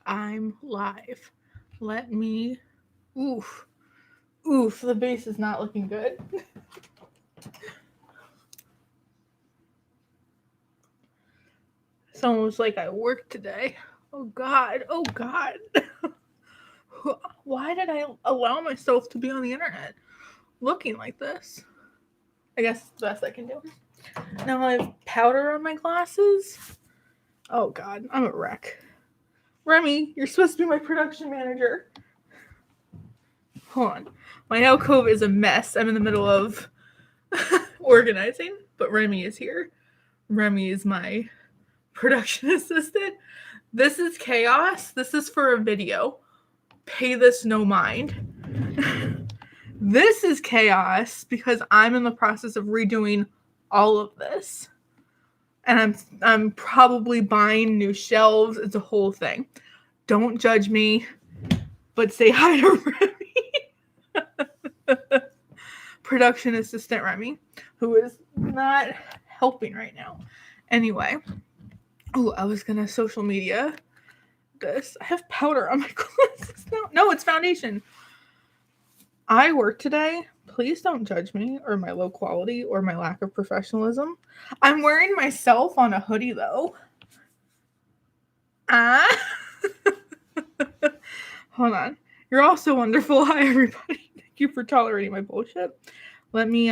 I'm live. Let me. Oof. Oof. The base is not looking good. It's almost like I worked today. Oh God. Oh God. Why did I allow myself to be on the internet looking like this? I guess it's the best I can do. Now I have powder on my glasses. Oh God. I'm a wreck. Remy, you're supposed to be my production manager. Hold on. My alcove is a mess. I'm in the middle of organizing, but Remy is here. Remy is my production assistant. This is chaos. This is for a video. Pay this no mind. This is chaos because I'm in the process of redoing all of this. And I'm probably buying new shelves. It's a whole thing. Don't judge me, but say hi to Remy. Production assistant Remy, who is not helping right now. Anyway, I was gonna social media this. I have powder on my glasses now. No, it's foundation. I work today. Please don't judge me or my low quality or my lack of professionalism. I'm wearing myself on a hoodie though. Hold on. You're all so wonderful. Hi everybody. Thank you for tolerating my bullshit. Let me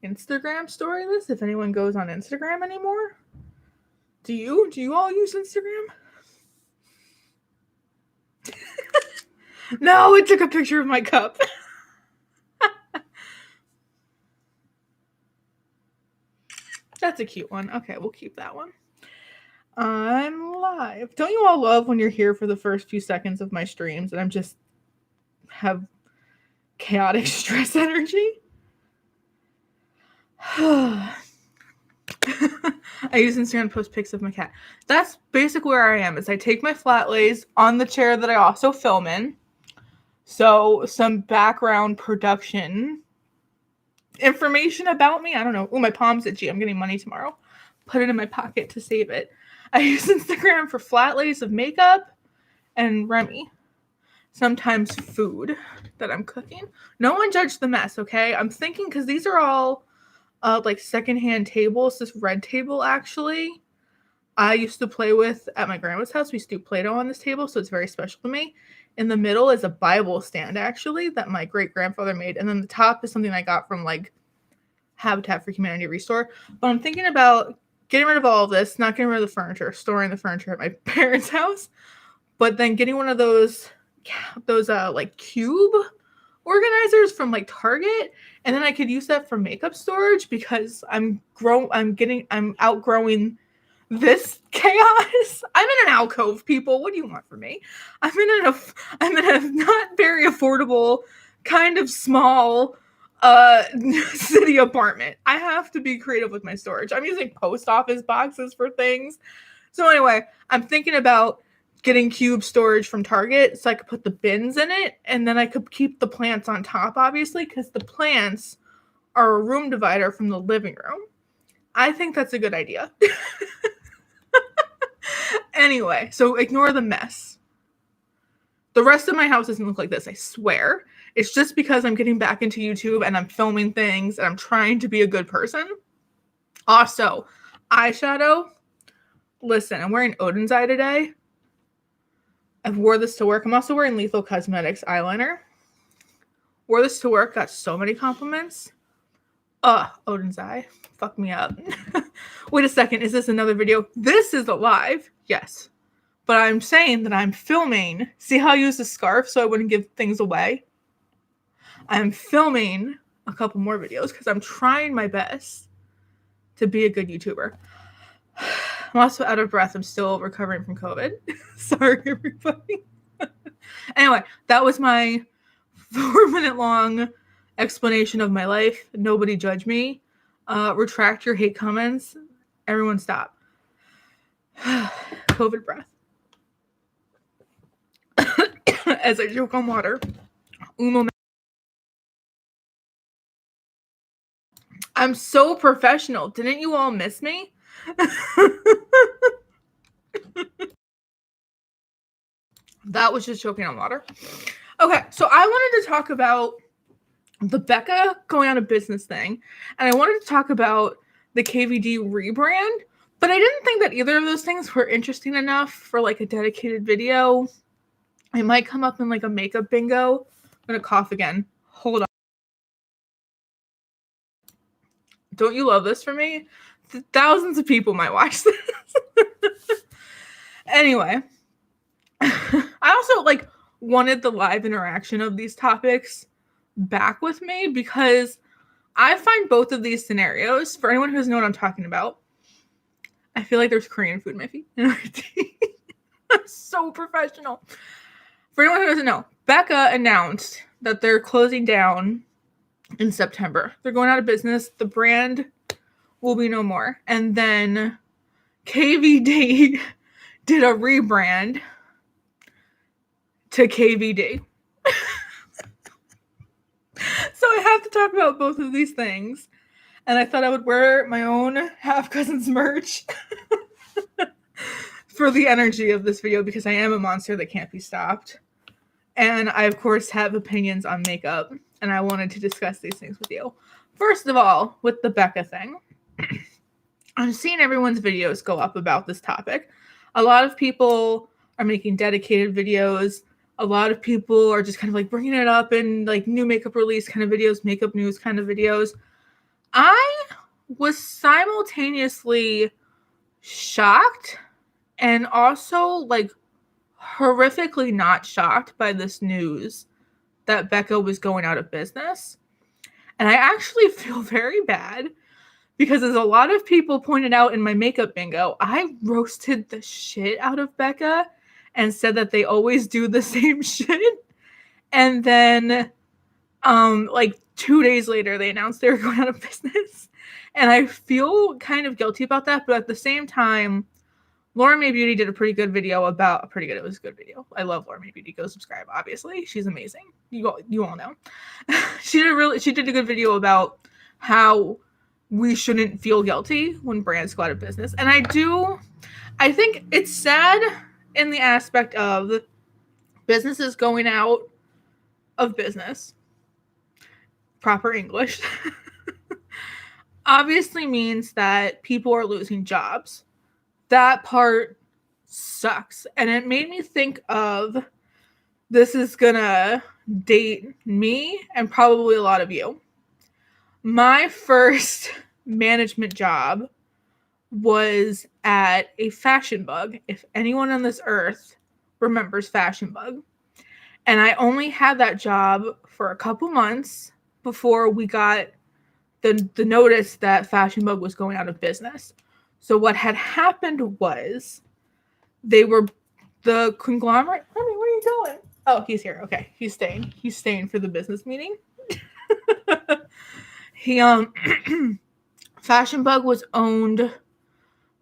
Instagram story this if anyone goes on Instagram anymore. Do you all use Instagram? No, it took a picture of my cup. That's a cute one. Okay, we'll keep that one. I'm live. Don't you all love when you're here for the first few seconds of my streams and I'm just have chaotic stress energy? I use Instagram to post pics of my cat. That's basically where I am. Is I take my flat lays on the chair that I also film in. So some background production information about me. I don't know. Oh, my palm's itchy. I'm getting money tomorrow. Put it in my pocket to save it. I use Instagram for flat lays of makeup and Remy. Sometimes food that I'm cooking. No one judge the mess, okay? I'm thinking because these are all like secondhand tables. This red table actually I used to play with at my grandma's house. We used to do Play-Doh on this table, so it's very special to me. In the middle is a Bible stand actually that my great grandfather made, and then the top is something I got from like Habitat for Humanity Restore. But I'm thinking about getting rid of all of this, not getting rid of the furniture, storing the furniture at my parents' house, but then getting one of those like cube organizers from like Target, and then I could use that for makeup storage because I'm outgrowing this chaos. I'm in an alcove, people. What do you want from me? I'm in a not very affordable, kind of small city apartment. I have to be creative with my storage. I'm using post office boxes for things. So anyway, I'm thinking about getting cube storage from Target so I could put the bins in it, and then I could keep the plants on top, obviously, because the plants are a room divider from the living room. I think that's a good idea. Anyway, so ignore the mess. The rest of my house doesn't look like this, I swear. It's just because I'm getting back into YouTube and I'm filming things and I'm trying to be a good person. Also, eyeshadow. Listen, I'm wearing Odin's Eye today. I've wore this to work. I'm also wearing Lethal Cosmetics eyeliner. Wore this to work. Got so many compliments. Odin's Eye. Fuck me up. Wait a second. Is this another video? This is a live. Yes. But I'm saying that I'm filming. See how I used a scarf so I wouldn't give things away? I'm filming a couple more videos because I'm trying my best to be a good YouTuber. I'm also out of breath. I'm still recovering from COVID. Sorry, everybody. Anyway, that was my 4-minute long explanation of my life. Nobody judge me. Retract your hate comments. Everyone stop. COVID breath. As I choke on water. I'm so professional. Didn't you all miss me? That was just choking on water. Okay, so I wanted to talk about the Becca going out of business thing, and I wanted to talk about the KVD rebrand, but I didn't think that either of those things were interesting enough for like a dedicated video. I might come up in like a makeup bingo. I'm gonna cough again. Hold on. Don't you love this for me? Thousands of people might watch this. Anyway, I also like wanted the live interaction of these topics back with me because I find both of these scenarios, for anyone who doesn't know what I'm talking about, I feel like there's Korean food in my feet. I'm so professional. For anyone who doesn't know, Becca announced that they're closing down in September. They're going out of business. The brand will be no more. And then KVD did a rebrand to KVD. So I have to talk about both of these things. And I thought I would wear my own Half Cousins merch for the energy of this video because I am a monster that can't be stopped. And I, of course, have opinions on makeup. And I wanted to discuss these things with you. First of all, with the Becca thing, I'm seeing everyone's videos go up about this topic. A lot of people are making dedicated videos. A lot of people are just kind of like bringing it up in like new makeup release kind of videos, makeup news kind of videos. I was simultaneously shocked and also like horrifically not shocked by this news that Becca was going out of business. And I actually feel very bad because as a lot of people pointed out in my makeup bingo, I roasted the shit out of Becca and said that they always do the same shit. And then like 2 days later, they announced they were going out of business. And I feel kind of guilty about that. But at the same time, Laura May Beauty did a pretty good video about, it was a good video. I love Laura May Beauty. Go subscribe, obviously. She's amazing. You all know. She did a good video about how we shouldn't feel guilty when brands go out of business. And I think it's sad in the aspect of businesses going out of business. Proper English. Obviously means that people are losing jobs. That part sucks. And it made me think of, this is gonna date me and probably a lot of you. My first management job was at a Fashion Bug, if anyone on this earth remembers Fashion Bug. And I only had that job for a couple months before we got the notice that Fashion Bug was going out of business. So what had happened was the conglomerate. Honey, where are you going? Oh, he's here. Okay, he's staying. He's staying for the business meeting. Fashion Bug was owned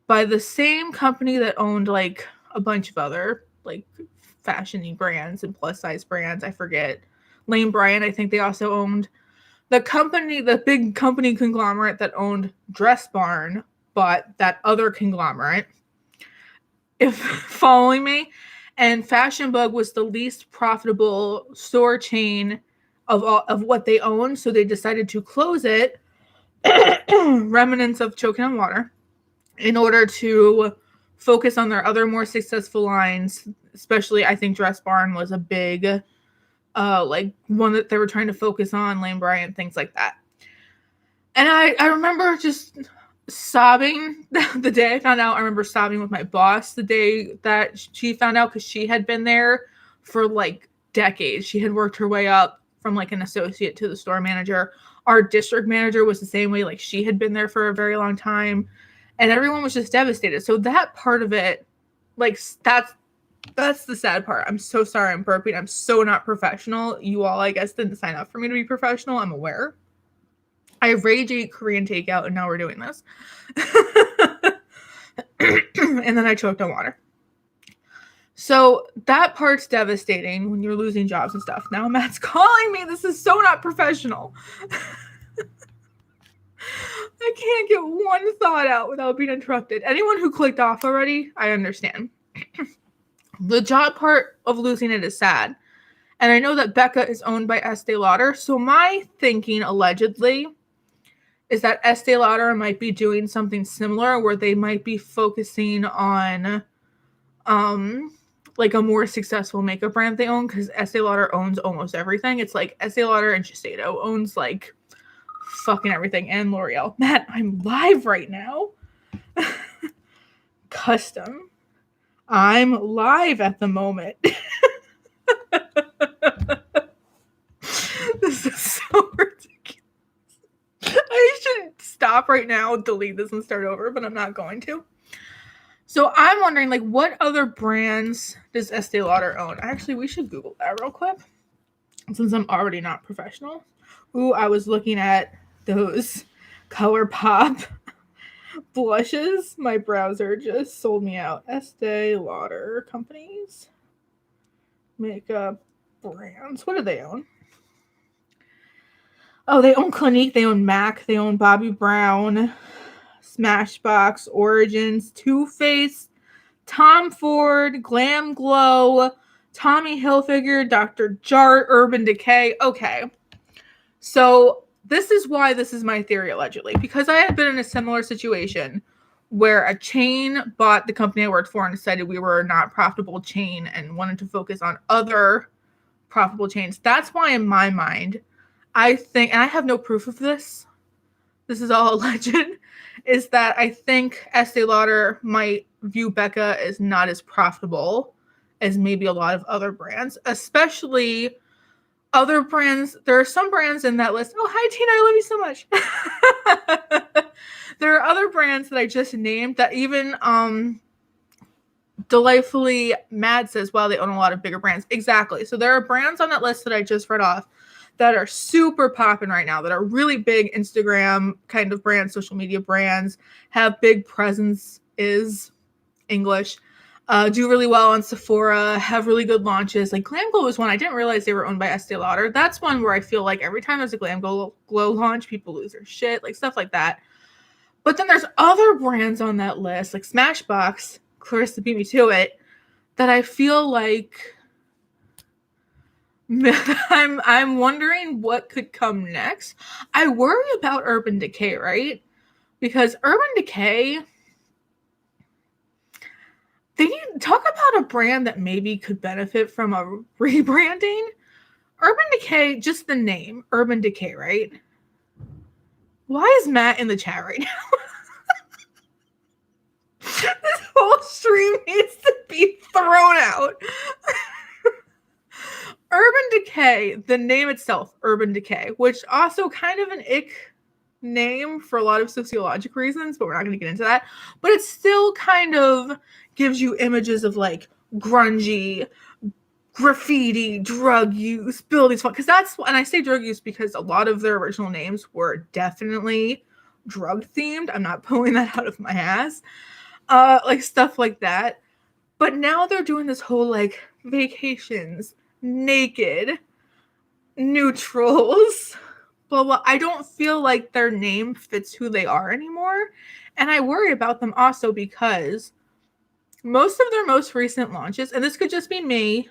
by the same company that owned like a bunch of other like fashion-y brands and plus size brands. I forget. Lane Bryant, I think they also owned. The big company conglomerate that owned Dress Barn bought that other conglomerate. If following me, and Fashion Bug was the least profitable store chain of what they owned, so they decided to close it. Remnants of choking on water, in order to focus on their other more successful lines. Especially, I think Dress Barn was a big like one that they were trying to focus on, Lane Bryant, things like that. And I remember just sobbing the day I found out. I remember sobbing with my boss the day that she found out, because she had been there for like decades. She had worked her way up from like an associate to the store manager. Our district manager was the same way. Like, she had been there for a very long time, and everyone was just devastated. So that part of it, like, that's the sad part. I'm so sorry I'm burping. I'm so not professional. You all, I guess, didn't sign up for me to be professional. I'm aware. I rage ate Korean takeout, and now we're doing this. And then I choked on water. So that part's devastating when you're losing jobs and stuff. Now Matt's calling me. This is so not professional. I can't get one thought out without being interrupted. Anyone who clicked off already, I understand. The job part of losing it is sad. And I know that Becca is owned by Estee Lauder. So my thinking, allegedly, is that Estee Lauder might be doing something similar where they might be focusing on like a more successful makeup brand they own, because Estee Lauder owns almost everything. It's like Estee Lauder and Shiseido owns like fucking everything, and L'Oreal. Matt, I'm live right now. Custom. I'm live at the moment. This is so ridiculous. I should stop right now, delete this, and start over, but I'm not going to. So I'm wondering, like, what other brands does Estee Lauder own? Actually, we should Google that real quick, since I'm already not professional. Ooh, I was looking at those ColourPop blushes. My browser just sold me out. Estee Lauder companies. Makeup brands. What do they own? Oh, they own Clinique. They own MAC. They own Bobbi Brown, Smashbox, Origins, Too Faced, Tom Ford, Glam Glow, Tommy Hilfiger, Dr. Jart, Urban Decay. Okay. So this is why this is my theory, allegedly. Because I had been in a similar situation where a chain bought the company I worked for and decided we were a not profitable chain and wanted to focus on other profitable chains. That's why, in my mind, I think, and I have no proof of this, this is all alleged, is that I think Estee Lauder might view Becca as not as profitable as maybe a lot of other brands, especially other brands. There are some brands in that list. Oh, hi, Tina. I love you so much. There are other brands that I just named that even Delightfully Mad says, well, they own a lot of bigger brands. Exactly. So there are brands on that list that I just read off that are super popping right now, that are really big Instagram kind of brands, social media brands, have big presence, is English, do really well on Sephora, have really good launches. Like Glam Glow is one. I didn't realize they were owned by Estee Lauder. That's one where I feel like every time there's a Glam Glow launch, people lose their shit, like stuff like that. But then there's other brands on that list, like Smashbox, Clarissa beat me to it, that I feel like I'm wondering what could come next. I worry about Urban Decay, right? Because Urban Decay, they need to talk about a brand that maybe could benefit from a rebranding. Urban Decay, just the name, Urban Decay, right? Why is Matt in the chat right now? This whole stream needs to be thrown out. Urban Decay, the name itself, Urban Decay, which also kind of an ick name for a lot of sociologic reasons, but we're not going to get into that. But it still kind of gives you images of like grungy, graffiti, drug use, buildings. Because that's, and I say drug use because a lot of their original names were definitely drug themed. I'm not pulling that out of my ass. Like stuff like that. But now they're doing this whole like vacations, naked, neutrals, blah, blah. I don't feel like their name fits who they are anymore. And I worry about them also because most of their most recent launches, and this could just be me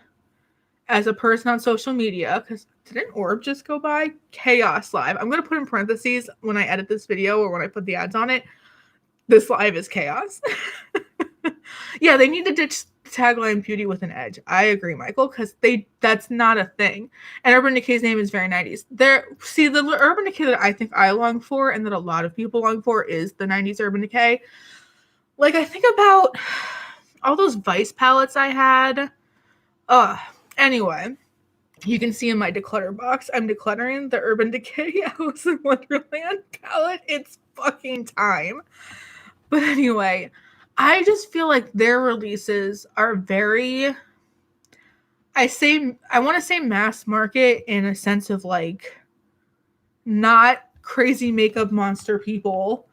as a person on social media, because didn't Orb just go by? Chaos Live. I'm going to put in parentheses when I edit this video or when I put the ads on it. This live is chaos. Yeah, they need to ditch tagline beauty with an edge. I agree, Michael, because that's not a thing. And Urban Decay's name is very 90s. See, the Urban Decay that I think I long for and that a lot of people long for is the 90s Urban Decay. Like, I think about all those Vice palettes I had. Anyway, you can see in my declutter box, I'm decluttering the Urban Decay Alice in Wonderland palette. It's fucking time. But anyway, I just feel like their releases are very, I want to say mass market in a sense of like not crazy makeup monster people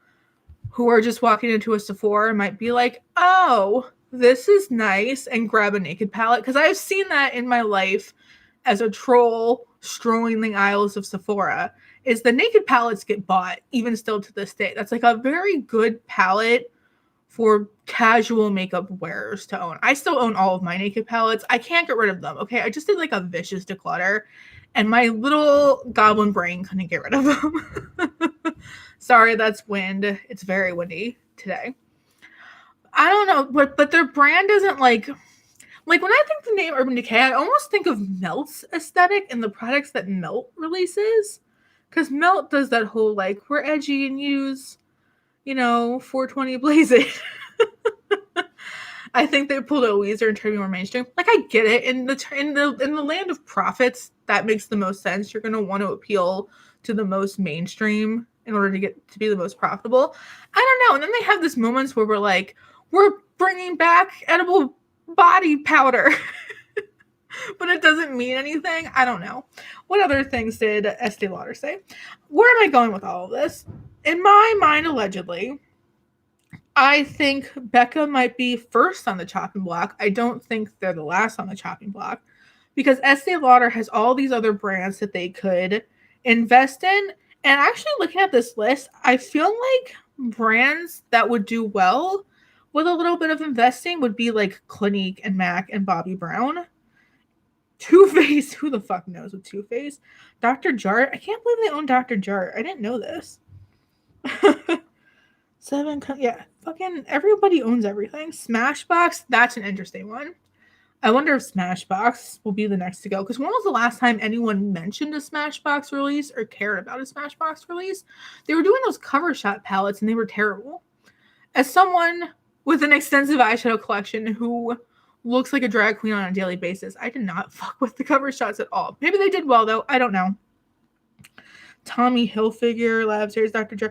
who are just walking into a Sephora and might be like, oh, this is nice, and grab a naked palette. Because I've seen that in my life as a troll strolling the aisles of Sephora, is the naked palettes get bought even still to this day. That's like a very good palette for casual makeup wearers to own. I still own all of my naked palettes. I can't get rid of them. Okay, I just did like a vicious declutter, and my little goblin brain couldn't get rid of them. Sorry, that's wind. It's very windy today. I don't know, but their brand isn't like when I think the name Urban Decay, I almost think of Melt's aesthetic and the products that Melt releases. Because Melt does that whole, like, we're edgy and use, 420 blazing. I think they pulled a Weezer and turned me more mainstream. Like, I get it. In the land of profits, that makes the most sense. You're going to want to appeal to the most mainstream in order to get to be the most profitable. I don't know. And then they have these moments where we're like, we're bringing back edible body powder. But it doesn't mean anything. I don't know. What other things did Estee Lauder say? Where am I going with all of this? In my mind, allegedly, I think Becca might be first on the chopping block. I don't think they're the last on the chopping block because Estee Lauder has all these other brands that they could invest in. And actually looking at this list, I feel like brands that would do well with a little bit of investing would be like Clinique and MAC and Bobbi Brown. Too Faced, who the fuck knows with Too Faced? Dr. Jart, I can't believe they own Dr. Jart. I didn't know this. Fucking everybody owns everything. Smashbox, that's an interesting one. I wonder if Smashbox will be the next to go. Because when was the last time anyone mentioned a Smashbox release or cared about a Smashbox release? They were doing those cover shot palettes and they were terrible. As someone with an extensive eyeshadow collection who looks like a drag queen on a daily basis, I did not fuck with the cover shots at all. Maybe they did well, though. I don't know. Tommy Hilfiger, Lab Series, Dr. J.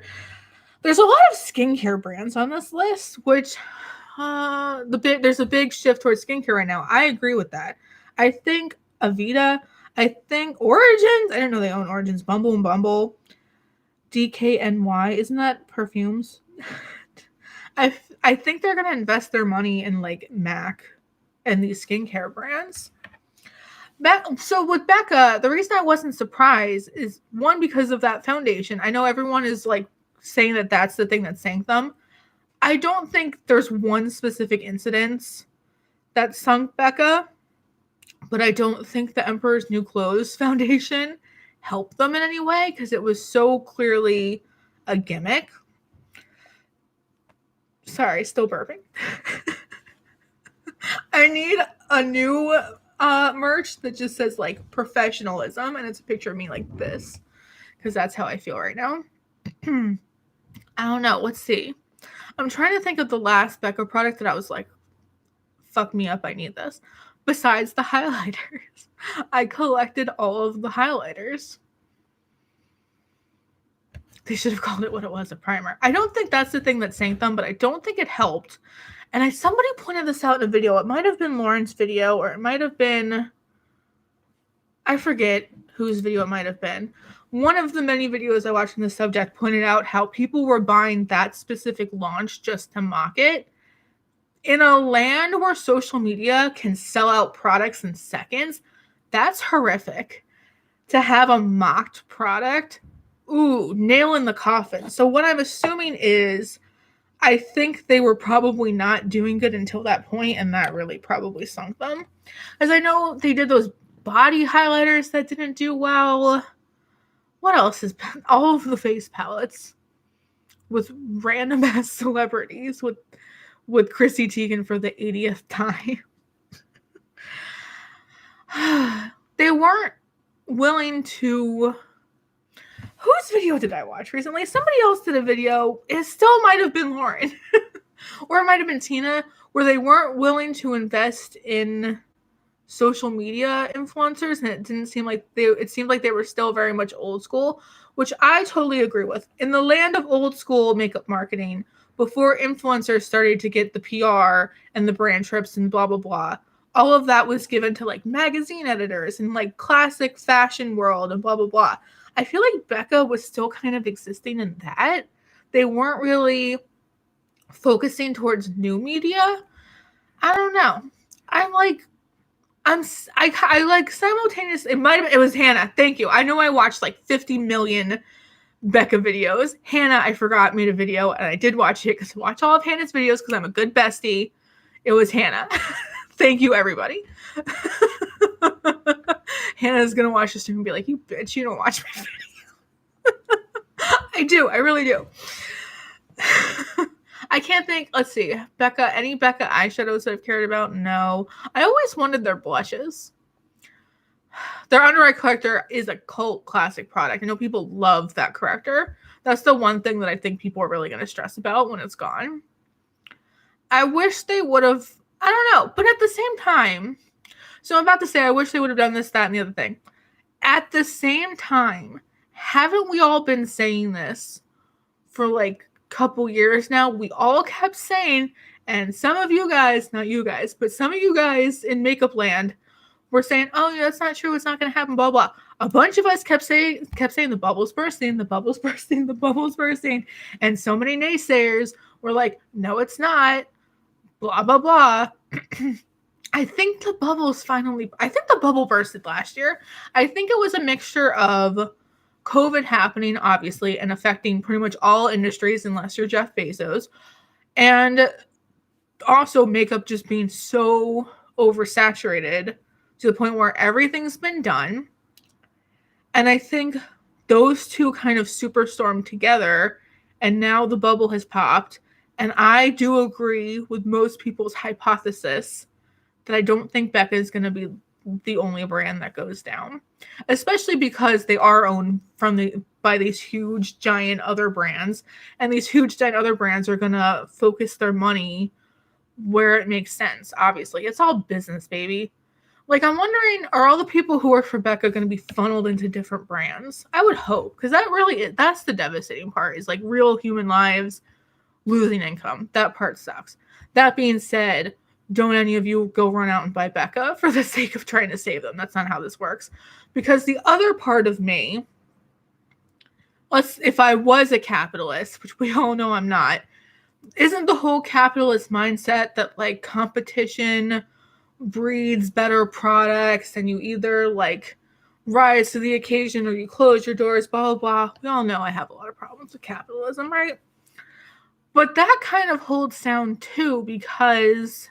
There's a lot of skincare brands on this list, which there's a big shift towards skincare right now. I agree with that. I think Aveda, I think Origins, I didn't know they own Origins, Bumble and Bumble, DKNY, isn't that perfumes? I think they're going to invest their money in like MAC and these skincare brands. So with Becca, the reason I wasn't surprised is one, because of that foundation. I know everyone is like saying that that's the thing that sank them. I don't think there's one specific incident that sunk Becca, but I don't think the Emperor's New Clothes Foundation helped them in any way because it was so clearly a gimmick. Sorry, still burping. I need a new merch that just says like professionalism and it's a picture of me like this because that's how I feel right now. I don't know. Let's see. I'm trying to think of the last Becca product that I was like, fuck me up, I need this. Besides the highlighters. I collected all of the highlighters. They should have called it what it was, a primer. I don't think that's the thing that sank them, but I don't think it helped. And somebody pointed this out in a video. It might have been Lauren's video, or it might have been, I forget whose video it might have been. One of the many videos I watched on this subject pointed out how people were buying that specific launch just to mock it. In a land where social media can sell out products in seconds, that's horrific. To have a mocked product, ooh, nail in the coffin. So what I'm assuming is, I think they were probably not doing good until that point, and that really probably sunk them. As I know, they did those body highlighters that didn't do well. What else has been? All of the face palettes with random ass celebrities with Chrissy Teigen for the 80th time. They weren't willing to. Whose video did I watch recently? Somebody else did a video. It still might have been Lauren. Or it might have been Tina, where they weren't willing to invest in social media influencers, and it seemed like they were still very much old school, which I totally agree with. In the land of old school makeup marketing, before influencers started to get the PR and the brand trips and blah blah blah, all of that was given to like magazine editors and like classic fashion world and blah blah blah. I feel like Becca was still kind of existing in that. They weren't really focusing towards new media. I don't know. I like simultaneous. It was Hannah. Thank you. I know I watched like 50 million Becca videos. Hannah, I forgot, made a video, and I did watch it because I watch all of Hannah's videos because I'm a good bestie. It was Hannah. Thank you, everybody. Hannah's gonna watch this and be like, you bitch, you don't watch my video. I do, I really do. I can't think, let's see, Becca, any Becca eyeshadows that I've cared about? No. I always wanted their blushes. Their under eye corrector is a cult classic product. I know people love that corrector. That's the one thing that I think people are really going to stress about when it's gone. I wish they would have, I don't know, but at the same time, so I'm about to say I wish they would have done this, that, and the other thing. At the same time, haven't we all been saying this for like a couple years now? We all kept saying, and some of you guys, not you guys, but some of you guys in makeup land were saying, oh, yeah, that's not true. It's not going to happen, blah, blah. A bunch of us kept saying the bubble's bursting, the bubble's bursting, the bubble's bursting. And so many naysayers were like, no, it's not, blah, blah, blah. I think the bubble bursted last year. I think it was a mixture of COVID happening, obviously, and affecting pretty much all industries unless you're Jeff Bezos. And also makeup just being so oversaturated to the point where everything's been done. And I think those two kind of superstormed together, and now the bubble has popped. And I do agree with most people's hypothesis that I don't think Becca is going to be the only brand that goes down, especially because they are owned by these huge giant other brands, and these huge giant other brands are going to focus their money where it makes sense. Obviously, it's all business, baby. Like, I'm wondering, are all the people who work for Becca going to be funneled into different brands? I would hope, because that's the devastating part, is like real human lives losing income. That part sucks. That being said, don't any of you go run out and buy Becca for the sake of trying to save them. That's not how this works. Because the other part of me, if I was a capitalist, which we all know I'm not, isn't the whole capitalist mindset that like competition breeds better products and you either like rise to the occasion or you close your doors, blah, blah, blah. We all know I have a lot of problems with capitalism, right? But that kind of holds down too, because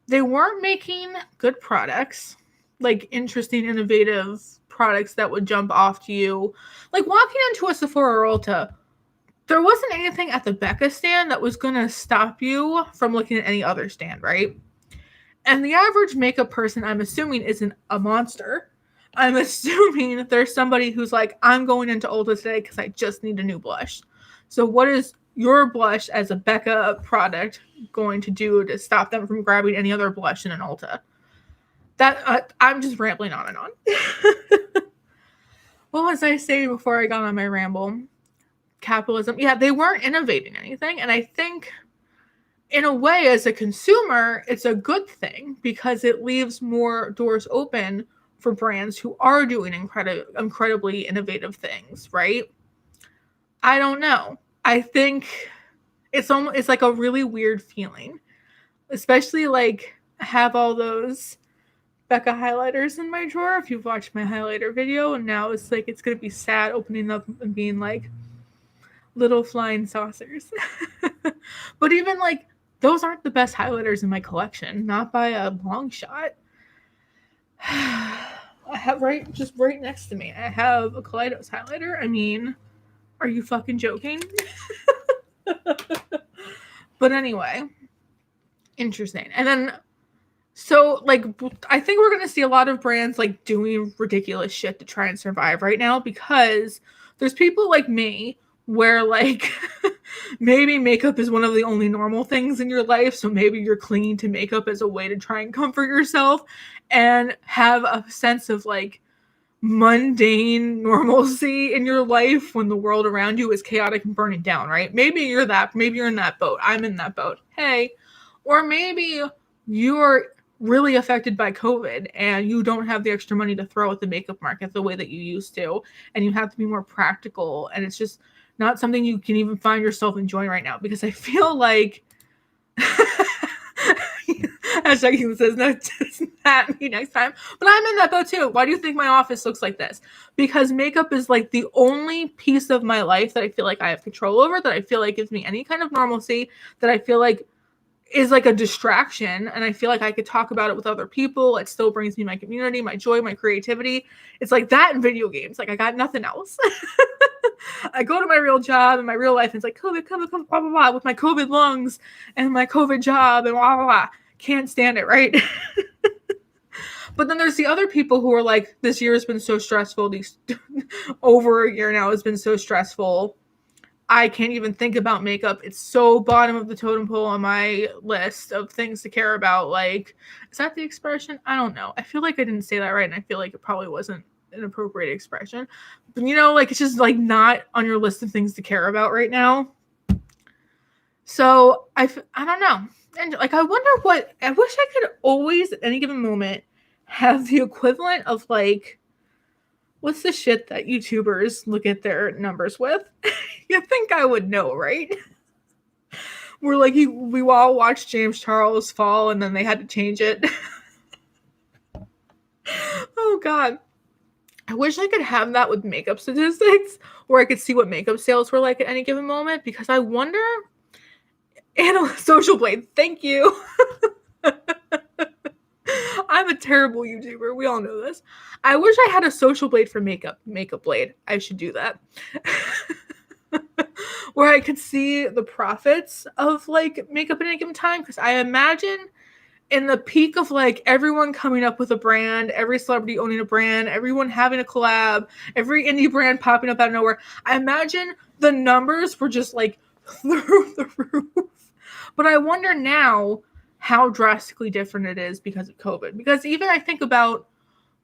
they weren't making good products, like interesting, innovative products that would jump off to you. Like walking into a Sephora or Ulta, there wasn't anything at the Becca stand that was going to stop you from looking at any other stand, right? And the average makeup person, I'm assuming, isn't a monster. I'm assuming there's somebody who's like, I'm going into Ulta today because I just need a new blush. So what is your blush as a Becca product going to do to stop them from grabbing any other blush in an Ulta? That I'm just rambling on and on. What was I saying before I got on my ramble? Capitalism. Yeah, they weren't innovating anything. And I think in a way, as a consumer, it's a good thing because it leaves more doors open for brands who are doing incredibly innovative things, right? I don't know. I think it's like a really weird feeling, especially like I have all those Becca highlighters in my drawer. If you've watched my highlighter video, and now it's like it's gonna be sad opening up and being like little flying saucers. But even like those aren't the best highlighters in my collection, not by a long shot. I have right next to me, I have a Kaleidos highlighter. I mean, are you fucking joking? But anyway, interesting. And then, so like, I think we're going to see a lot of brands like doing ridiculous shit to try and survive right now, because there's people like me where like maybe makeup is one of the only normal things in your life. So maybe you're clinging to makeup as a way to try and comfort yourself and have a sense of like mundane normalcy in your life when the world around you is chaotic and burning down, right? Maybe you're in that boat. I'm in that boat. Hey, or maybe you're really affected by COVID and you don't have the extra money to throw at the makeup market the way that you used to, and you have to be more practical, and it's just not something you can even find yourself enjoying right now. Because I feel like hashtag says no, at me next time. But I'm in that boat too. Why do you think my office looks like this? Because makeup is like the only piece of my life that I feel like I have control over, that I feel like gives me any kind of normalcy, that I feel like is like a distraction, and I feel like I could talk about it with other people. It still brings me my community, my joy, my creativity. It's like that in video games. Like I got nothing else. I go to my real job and my real life, and it's like COVID, blah, blah, blah, with my COVID lungs and my COVID job and blah, blah, blah. Can't stand it, right? But then there's the other people who are like, this year has been so stressful. These over a year now has been so stressful. I can't even think about makeup. It's so bottom of the totem pole on my list of things to care about. Like, is that the expression? I don't know. I feel like I didn't say that right, and I feel like it probably wasn't an appropriate expression. But, you know, like, it's just, like, not on your list of things to care about right now. So, I don't know. And, like, I wonder what... I wish I could always, at any given moment, have the equivalent of, like... What's the shit that YouTubers look at their numbers with? You think I would know, right? We're like, we all watched James Charles fall, and then they had to change it. Oh, God. I wish I could have that with makeup statistics, where I could see what makeup sales were like at any given moment, because I wonder... Social Blade, thank you. I'm a terrible YouTuber. We all know this. I wish I had a Social Blade for makeup blade. I should do that. Where I could see the profits of like makeup at any given time. Because I imagine in the peak of like everyone coming up with a brand, every celebrity owning a brand, everyone having a collab, every indie brand popping up out of nowhere, I imagine the numbers were just like through the roof. But I wonder now how drastically different it is because of COVID. Because even I think about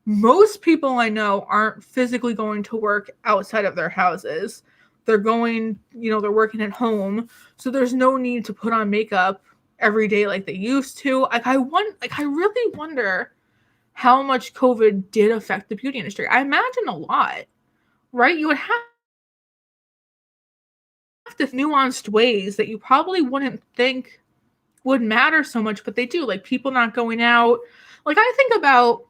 most people I know aren't physically going to work outside of their houses. They're going, you know, they're working at home. So there's no need to put on makeup every day like they used to. I really wonder how much COVID did affect the beauty industry. I imagine a lot, right? You would have to nuanced ways that you probably wouldn't think would matter so much, but they do. Like people not going out. Like I think about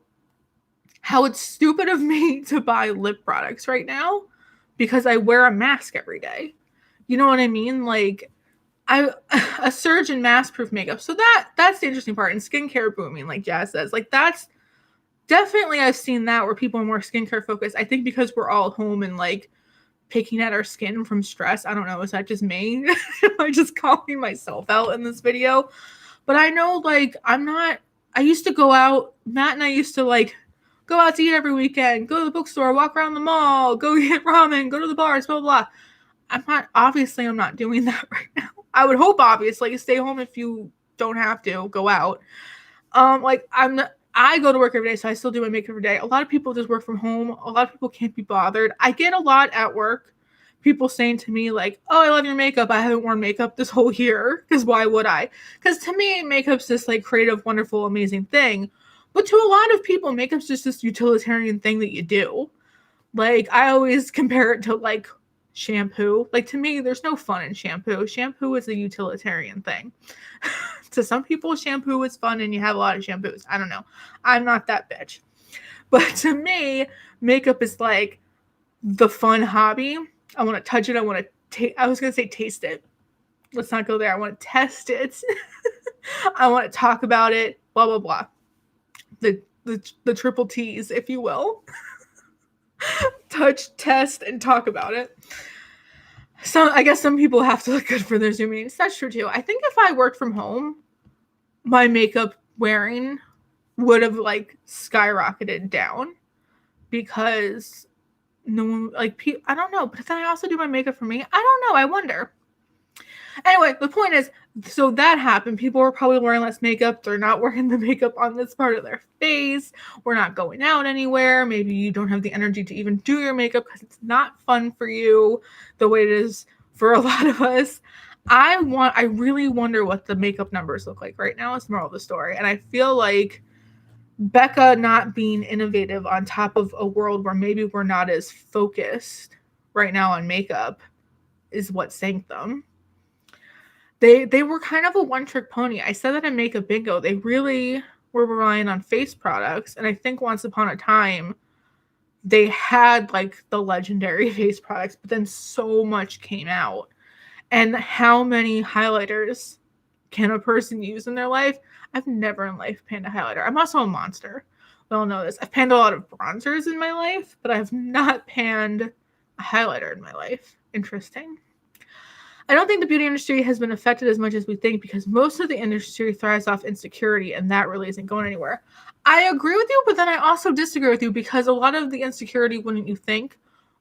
how it's stupid of me to buy lip products right now because I wear a mask every day. You know what I mean? Like a surge in mask-proof makeup. So that's the interesting part. And skincare booming, like Jazz says. Like that's definitely, I've seen that where people are more skincare focused. I think because we're all home and like picking at our skin from stress. I don't know. Is that just me? Am I just calling myself out in this video? But I know like I used to go out. Matt and I used to like go out to eat every weekend, go to the bookstore, walk around the mall, go get ramen, go to the bars, blah, blah, blah. I'm not doing that right now. I would hope, obviously, stay home if you don't have to go out. I go to work every day, so I still do my makeup every day. A lot of people just work from home. A lot of people can't be bothered. I get a lot at work. People saying to me like, oh, I love your makeup. I haven't worn makeup this whole year. Because why would I? Because to me, makeup's this like creative, wonderful, amazing thing. But to a lot of people, makeup's just this utilitarian thing that you do. Like, I always compare it to like shampoo. Like to me, there's no fun in shampoo. Shampoo is a utilitarian thing. To some people, shampoo is fun and you have a lot of shampoos. I don't know. I'm not that bitch. But to me, makeup is like the fun hobby. I want to touch it. I want to I was going to say taste it. Let's not go there. I want to test it. I want to talk about it. Blah, blah, blah. The triple T's, if you will. Touch, test, and talk about it. So I guess some people have to look good for their Zoom meetings. That's true too. I think if I worked from home, my makeup wearing would have like skyrocketed down because no one like I don't know. But then I also do my makeup for me. I don't know. I wonder. Anyway, the point is, so that happened. People were probably wearing less makeup. They're not wearing the makeup on this part of their face. We're not going out anywhere. Maybe you don't have the energy to even do your makeup because it's not fun for you the way it is for a lot of us. I really wonder what the makeup numbers look like right now is the moral of the story. And I feel like Becca not being innovative on top of a world where maybe we're not as focused right now on makeup is what sank them. They were kind of a one-trick pony. I said that in Makeup Bingo. They really were relying on face products. And I think once upon a time, they had like the legendary face products, but then so much came out. And how many highlighters can a person use in their life? I've never in life panned a highlighter. I'm also a monster. We all know this. I've panned a lot of bronzers in my life, but I have not panned a highlighter in my life. Interesting. I don't think the beauty industry has been affected as much as we think because most of the industry thrives off insecurity and that really isn't going anywhere. I agree with you, but then I also disagree with you because a lot of the insecurity, wouldn't you think,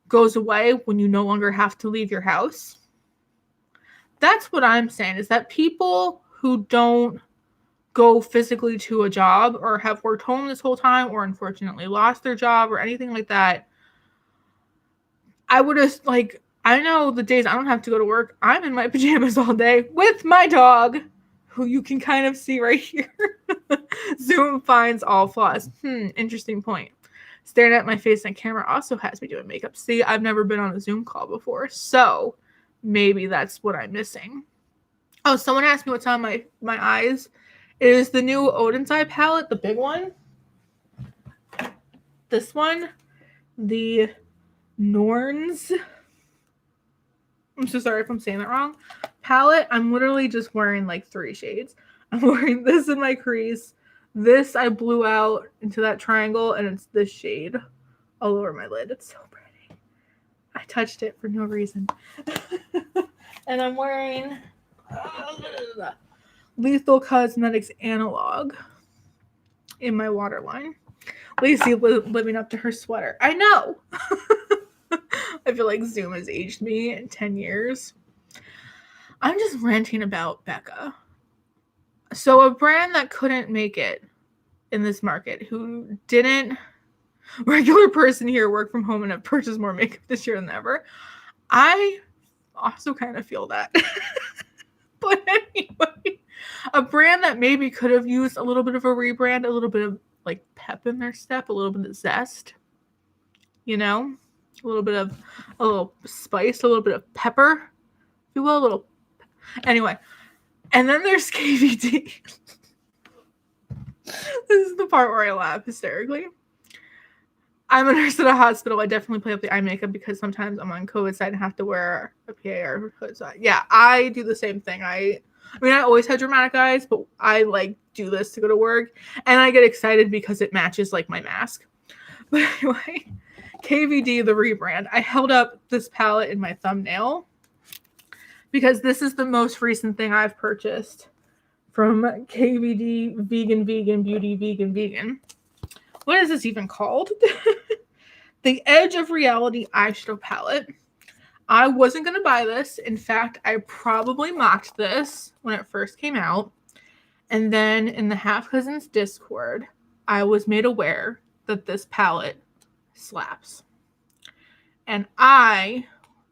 goes away when you no longer have to leave your house. That's what I'm saying, is that people who don't go physically to a job or have worked home this whole time or unfortunately lost their job or anything like that, I would have, like, I know the days I don't have to go to work, I'm in my pajamas all day with my dog, who you can kind of see right here. Zoom finds all flaws. Interesting point. Staring at my face on camera also has me doing makeup. See, I've never been on a Zoom call before, so maybe that's what I'm missing. Oh, someone asked me what's on my eyes. It is the new Odin's Eye palette, the big one. This one, the Norns. I'm so sorry if I'm saying that wrong. Palette, I'm literally just wearing like 3 shades. I'm wearing this in my crease. This I blew out into that triangle, and it's this shade all over my lid. It's so pretty. I touched it for no reason. And I'm wearing Lethal Cosmetics Analog in my waterline. Lacie living up to her sweater. I know. I feel like Zoom has aged me in 10 years. I'm just ranting about Becca. So a brand that couldn't make it in this market, who didn't, regular person here, work from home and have purchased more makeup this year than ever. I also kind of feel that. But anyway, a brand that maybe could have used a little bit of a rebrand, a little bit of like pep in their step, a little bit of zest, you know, a little spice, a little bit of pepper, if you will, a little. Anyway, and then there's KVD. This is the part where I laugh hysterically. I'm a nurse at a hospital. I definitely play up the eye makeup because sometimes I'm on COVID side and have to wear a PA or hood. So yeah, I do the same thing. I mean, I always had dramatic eyes, but I like do this to go to work, and I get excited because it matches like my mask. But anyway, KVD, the rebrand. I held up this palette in my thumbnail because this is the most recent thing I've purchased from KVD Vegan Beauty Vegan. What is this even called? The Edge of Reality eyeshadow palette. I wasn't going to buy this. In fact, I probably mocked this when it first came out. And then in the Half Cousins Discord, I was made aware that this palette slaps. And I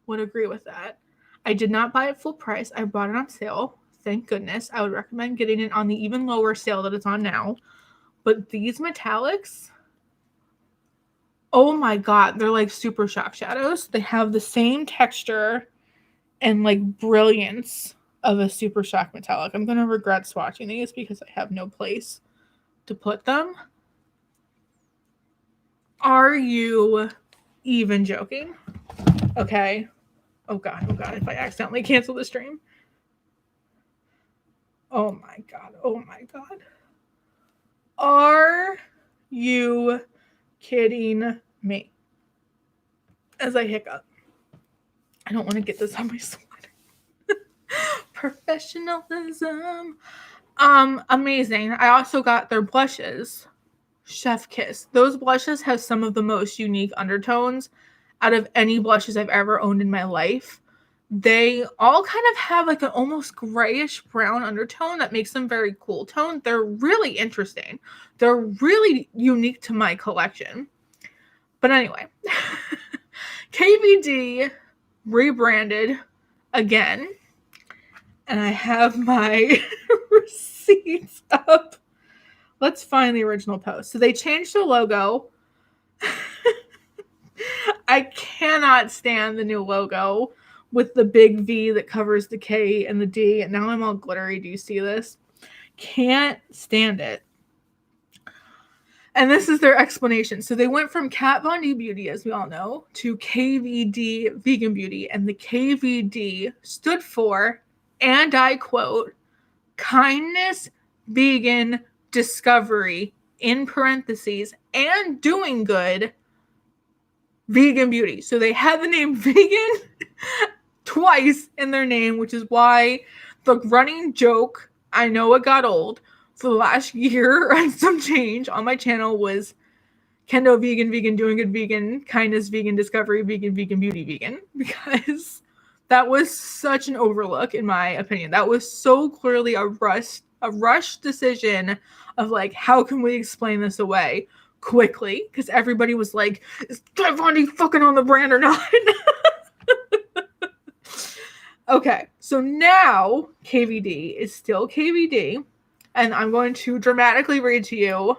would agree with that. I did not buy it full price. I bought it on sale. Thank goodness. I would recommend getting it on the even lower sale that it's on now. But these metallics, oh my god, they're like super shock shadows. They have the same texture and like brilliance of a super shock metallic. I'm going to regret swatching these because I have no place to put them. Are you even joking? Okay. Oh god, if I accidentally cancel the stream. Oh my god. Are you kidding me? As I hiccup. I don't want to get this on my sweater. Professionalism. Amazing. I also got their blushes. Chef Kiss. Those blushes have some of the most unique undertones out of any blushes I've ever owned in my life. They all kind of have like an almost grayish brown undertone that makes them very cool tone. They're really interesting. They're really unique to my collection. But anyway, KVD rebranded again. And I have my receipts up. Let's find the original post. So they changed the logo. I cannot stand the new logo with the big V that covers the K and the D. And now I'm all glittery. Do you see this? Can't stand it. And this is their explanation. So they went from Kat Von D Beauty, as we all know, to KVD Vegan Beauty. And the KVD stood for, and I quote, kindness, vegan, discovery, in parentheses, and doing good, vegan beauty. So they had the name vegan twice in their name, which is why the running joke, I know it got old, for the last year and some change on my channel was Kendo vegan, vegan, doing good vegan, kindness vegan, discovery vegan, vegan, beauty vegan, because that was such an overlook in my opinion. That was so clearly a rush decision of like, how can we explain this away quickly? Because everybody was like, is Kat Von D fucking on the brand or not? Okay, so now KVD is still KVD. And I'm going to dramatically read to you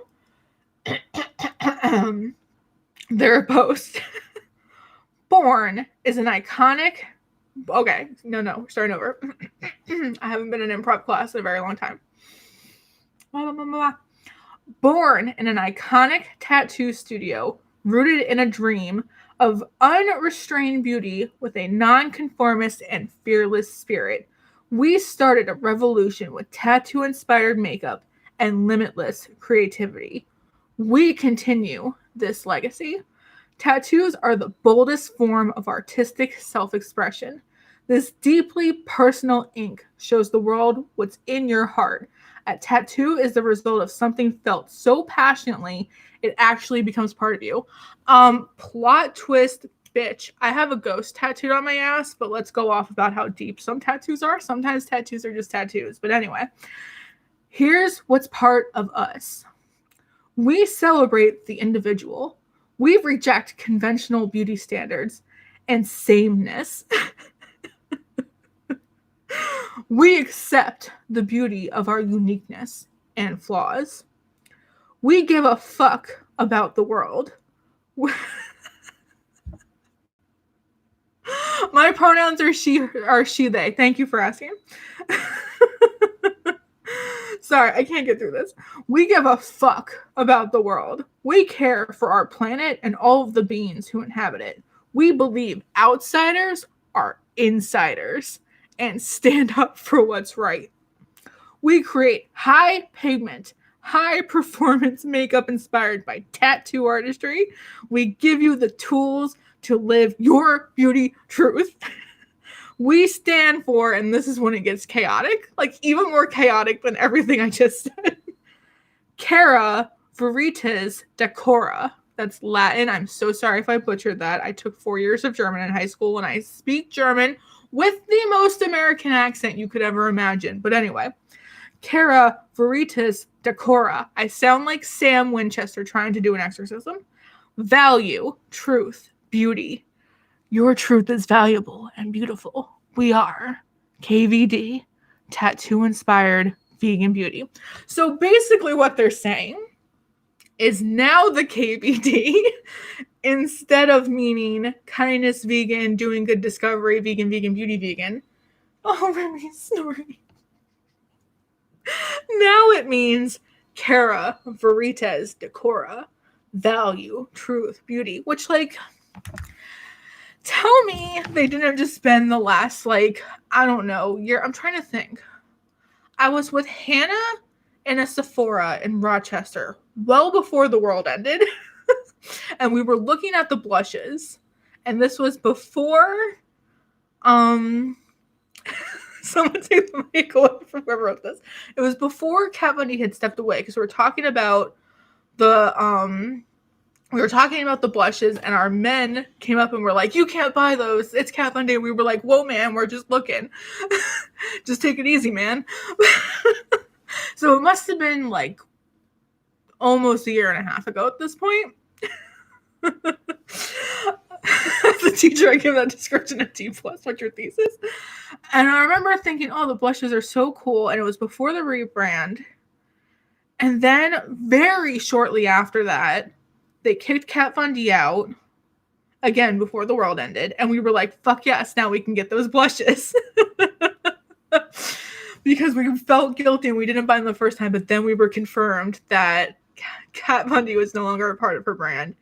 their post. Born is an iconic... Okay, no, starting over. I haven't been in improv class in a very long time. Born in an iconic tattoo studio, rooted in a dream of unrestrained beauty with a nonconformist and fearless spirit, we started a revolution with tattoo-inspired makeup and limitless creativity. We continue this legacy. Tattoos are the boldest form of artistic self-expression. This deeply personal ink shows the world what's in your heart. A tattoo is the result of something felt so passionately, it actually becomes part of you. Plot twist, bitch. I have a ghost tattooed on my ass, but let's go off about how deep some tattoos are. Sometimes tattoos are just tattoos. But anyway, here's what's part of us. We celebrate the individual. We reject conventional beauty standards and sameness. We accept the beauty of our uniqueness and flaws. We give a fuck about the world. My pronouns are she, they. Thank you for asking. Sorry, I can't get through this. We give a fuck about the world. We care for our planet and all of the beings who inhabit it. We believe outsiders are insiders and stand up for what's right. We create high pigment, high performance makeup inspired by tattoo artistry. We give you the tools to live your beauty truth. We stand for, and this is when it gets chaotic, like even more chaotic than everything I just said. Cara Veritas Decora. That's Latin. I'm so sorry if I butchered that. I took 4 years of German in high school, and I speak German with the most American accent you could ever imagine. But anyway, Cara Veritas Decora. I sound like Sam Winchester trying to do an exorcism. Value, truth, beauty. Your truth is valuable and beautiful. We are KVD, tattoo-inspired vegan beauty. So basically what they're saying is now the KVD, instead of meaning kindness, vegan, doing good, discovery, vegan, vegan, beauty, vegan. Oh, Remy's snoring. Now it means Cara Veritas Decora, value, truth, beauty, which like... Tell me they didn't just spend the last, like, I don't know, year. I'm trying to think. I was with Hannah in a Sephora in Rochester well before the world ended. And we were looking at the blushes. And this was before, someone take the mic away from whoever wrote this. It was before Kat Von D had stepped away, because we were talking about the, we were talking about the blushes, and our men came up and were like, you can't buy those. It's Kat Von D. We were like, whoa, man, we're just looking. Just take it easy, man. So it must have been like almost a year and a half ago at this point. As a teacher, I give that description a D+. What's your thesis? And I remember thinking, oh, the blushes are so cool. And it was before the rebrand. And then very shortly after that, they kicked Kat Von D out, again, before the world ended. And we were like, fuck yes, now we can get those blushes. Because we felt guilty and we didn't buy them the first time. But then we were confirmed that Kat Von D was no longer a part of her brand.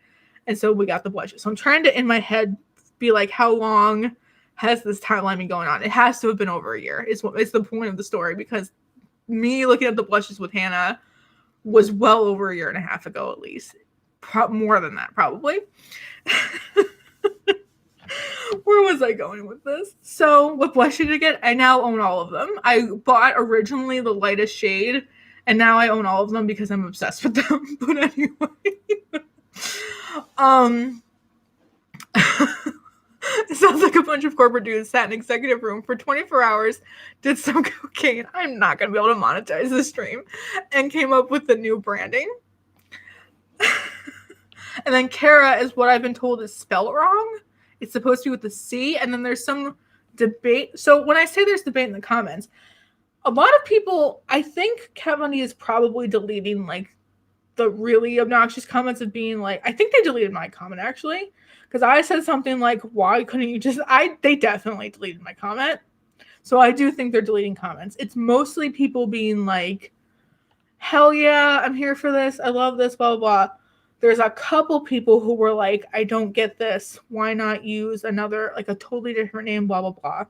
And so we got the blushes. So I'm trying to, in my head, be like, how long has this timeline been going on? It has to have been over a year. It's the point of the story, because me looking at the blushes with Hannah was well over a year and a half ago, at least. More than that, probably. Where was I going with this? So, what blush did I get? I now own all of them. I bought originally the lightest shade, and now I own all of them because I'm obsessed with them. But anyway, it sounds like a bunch of corporate dudes sat in an executive room for 24 hours, did some cocaine. I'm not going to be able to monetize this stream, and came up with the new branding. And then Kara is what I've been told is spelled wrong. It's supposed to be with the C, and then there's some debate. So when I say there's debate in the comments, a lot of people, I think Kat Von D is probably deleting like the really obnoxious comments of being like, I think they deleted my comment actually, because I said something like, why couldn't you just, they definitely deleted my comment. So I do think they're deleting comments. It's mostly people being like, hell yeah, I'm here for this. I love this, blah, blah, blah. There's a couple people who were like, I don't get this. Why not use another, like a totally different name, blah, blah, blah.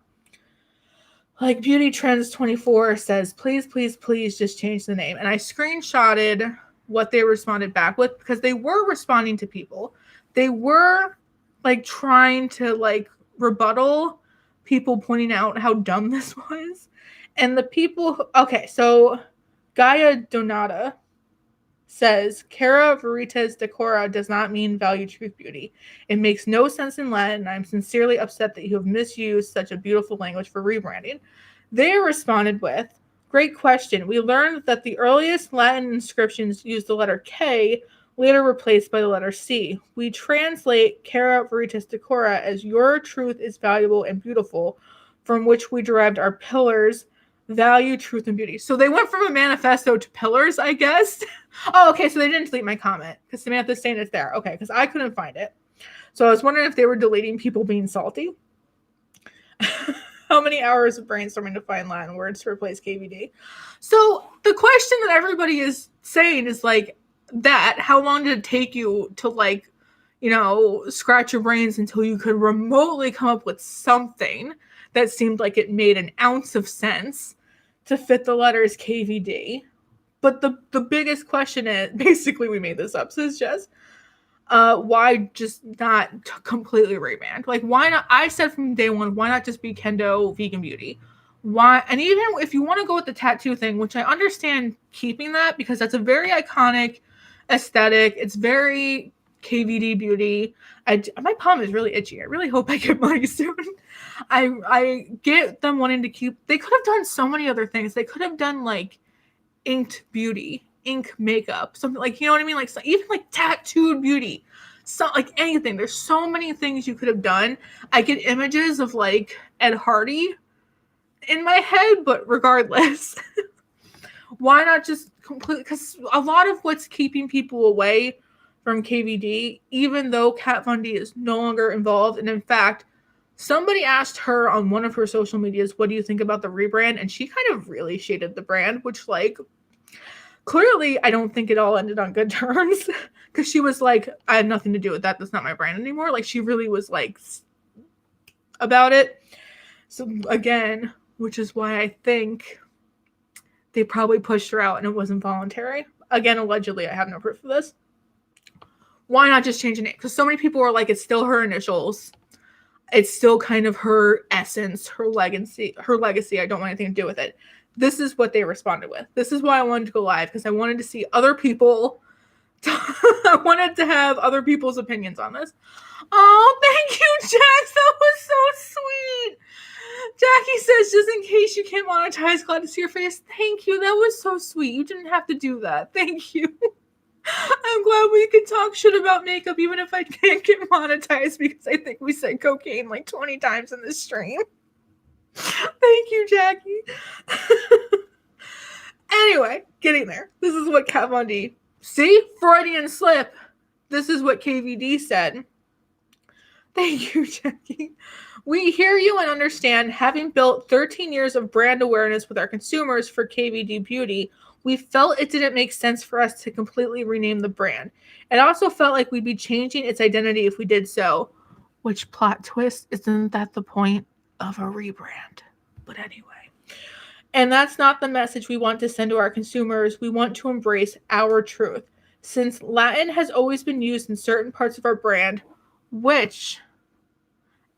Like Beauty Trends 24 says, please, please, please just change the name. And I screenshotted what they responded back with, because they were responding to people. They were like trying to like rebuttal people pointing out how dumb this was. And the people, okay, so Gaia Donata says, Cara Veritas Decora does not mean value truth beauty. It makes no sense in Latin, and I'm sincerely upset that you have misused such a beautiful language for rebranding. They responded with, great question. We learned that the earliest Latin inscriptions used the letter K, later replaced by the letter C. We translate Cara Veritas Decora as your truth is valuable and beautiful, from which we derived our pillars, value, truth, and beauty. So they went from a manifesto to pillars, I guess. Oh, okay, so they didn't delete my comment, because Samantha's saying it's there. Okay, because I couldn't find it. So I was wondering if they were deleting people being salty. How many hours of brainstorming to find Latin words to replace KVD? So the question that everybody is saying is like that, how long did it take you to like, you know, scratch your brains until you could remotely come up with something that seemed like it made an ounce of sense to fit the letters KVD? But the biggest question is, basically we made this up, says Jess, why just not completely rebrand? Like, why not? I said from day one, why not just be Kendo Vegan Beauty? Why? And even if you want to go with the tattoo thing, which I understand keeping that, because that's a very iconic aesthetic. It's very KVD Beauty. My palm is really itchy. I really hope I get money soon. I get them wanting to keep. They could have done so many other things. They could have done like inked beauty, ink makeup, something like, you know what I mean? Like, so even like tattooed beauty, so like anything. There's so many things you could have done. I get images of like Ed Hardy in my head, but regardless, why not just completely? Because a lot of what's keeping people away from KVD, even though Kat Von D is no longer involved, and in fact, somebody asked her on one of her social medias, what do you think about the rebrand? And she kind of really shaded the brand, which like, clearly I don't think it all ended on good terms, because she was like, I had nothing to do with that. That's not my brand anymore. Like, she really was like about it. So again, which is why I think they probably pushed her out and it wasn't voluntary. Again, allegedly, I have no proof of this. Why not just change the name? Because so many people are like, it's still her initials. It's still kind of her essence, her legacy. I don't want anything to do with it. This is what they responded with. This is why I wanted to go live, because I wanted to see other people. I wanted to have other people's opinions on this. Oh, thank you, Jax. That was so sweet. Jackie says, just in case you can't monetize, glad to see your face. Thank you. That was so sweet. You didn't have to do that. Thank you. I'm glad we could talk shit about makeup, even if I can't get monetized, because I think we said cocaine like 20 times in this stream. Thank you, Jackie. Anyway, getting there. This is what Kat Von D. See? Freudian slip. This is what KVD said. Thank you, Jackie. We hear you and understand, having built 13 years of brand awareness with our consumers for KVD Beauty, we felt it didn't make sense for us to completely rename the brand. It also felt like we'd be changing its identity if we did so. Which, plot twist, isn't that the point of a rebrand? But anyway. And that's not the message we want to send to our consumers. We want to embrace our truth. Since Latin has always been used in certain parts of our brand, which,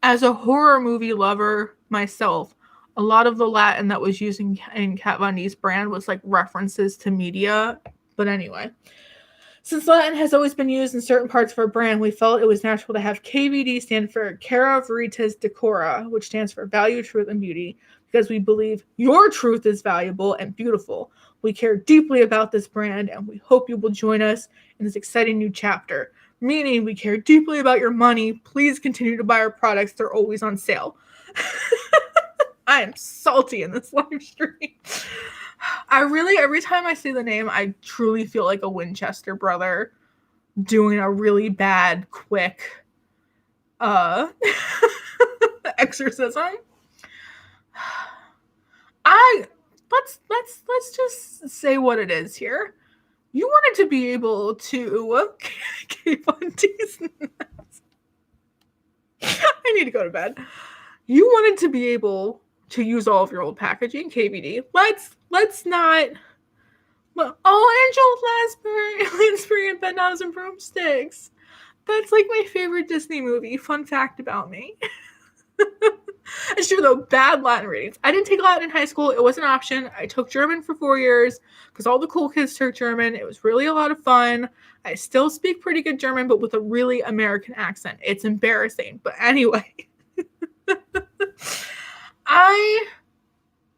as a horror movie lover myself, a lot of the Latin that was used in Kat Von D's brand was like references to media. But anyway, since Latin has always been used in certain parts of our brand, we felt it was natural to have KVD stand for Cara Veritas Decora, which stands for Value, Truth, and Beauty, because we believe your truth is valuable and beautiful. We care deeply about this brand, and we hope you will join us in this exciting new chapter. Meaning, we care deeply about your money. Please continue to buy our products. They're always on sale. I am salty in this live stream. Every time I say the name, I truly feel like a Winchester brother doing a really bad, quick exorcism. Let's just say what it is here. You wanted to be able to I need to go to bed. You wanted to be able to use all of your old packaging, KVD. Let's not. Angel, Lansbury, and Bedknobs and Broomsticks. That's like my favorite Disney movie. Fun fact about me. It's true though, bad Latin ratings. I didn't take Latin in high school. It was an option. I took German for 4 years because all the cool kids took German. It was really a lot of fun. I still speak pretty good German, but with a really American accent. It's embarrassing. But anyway. I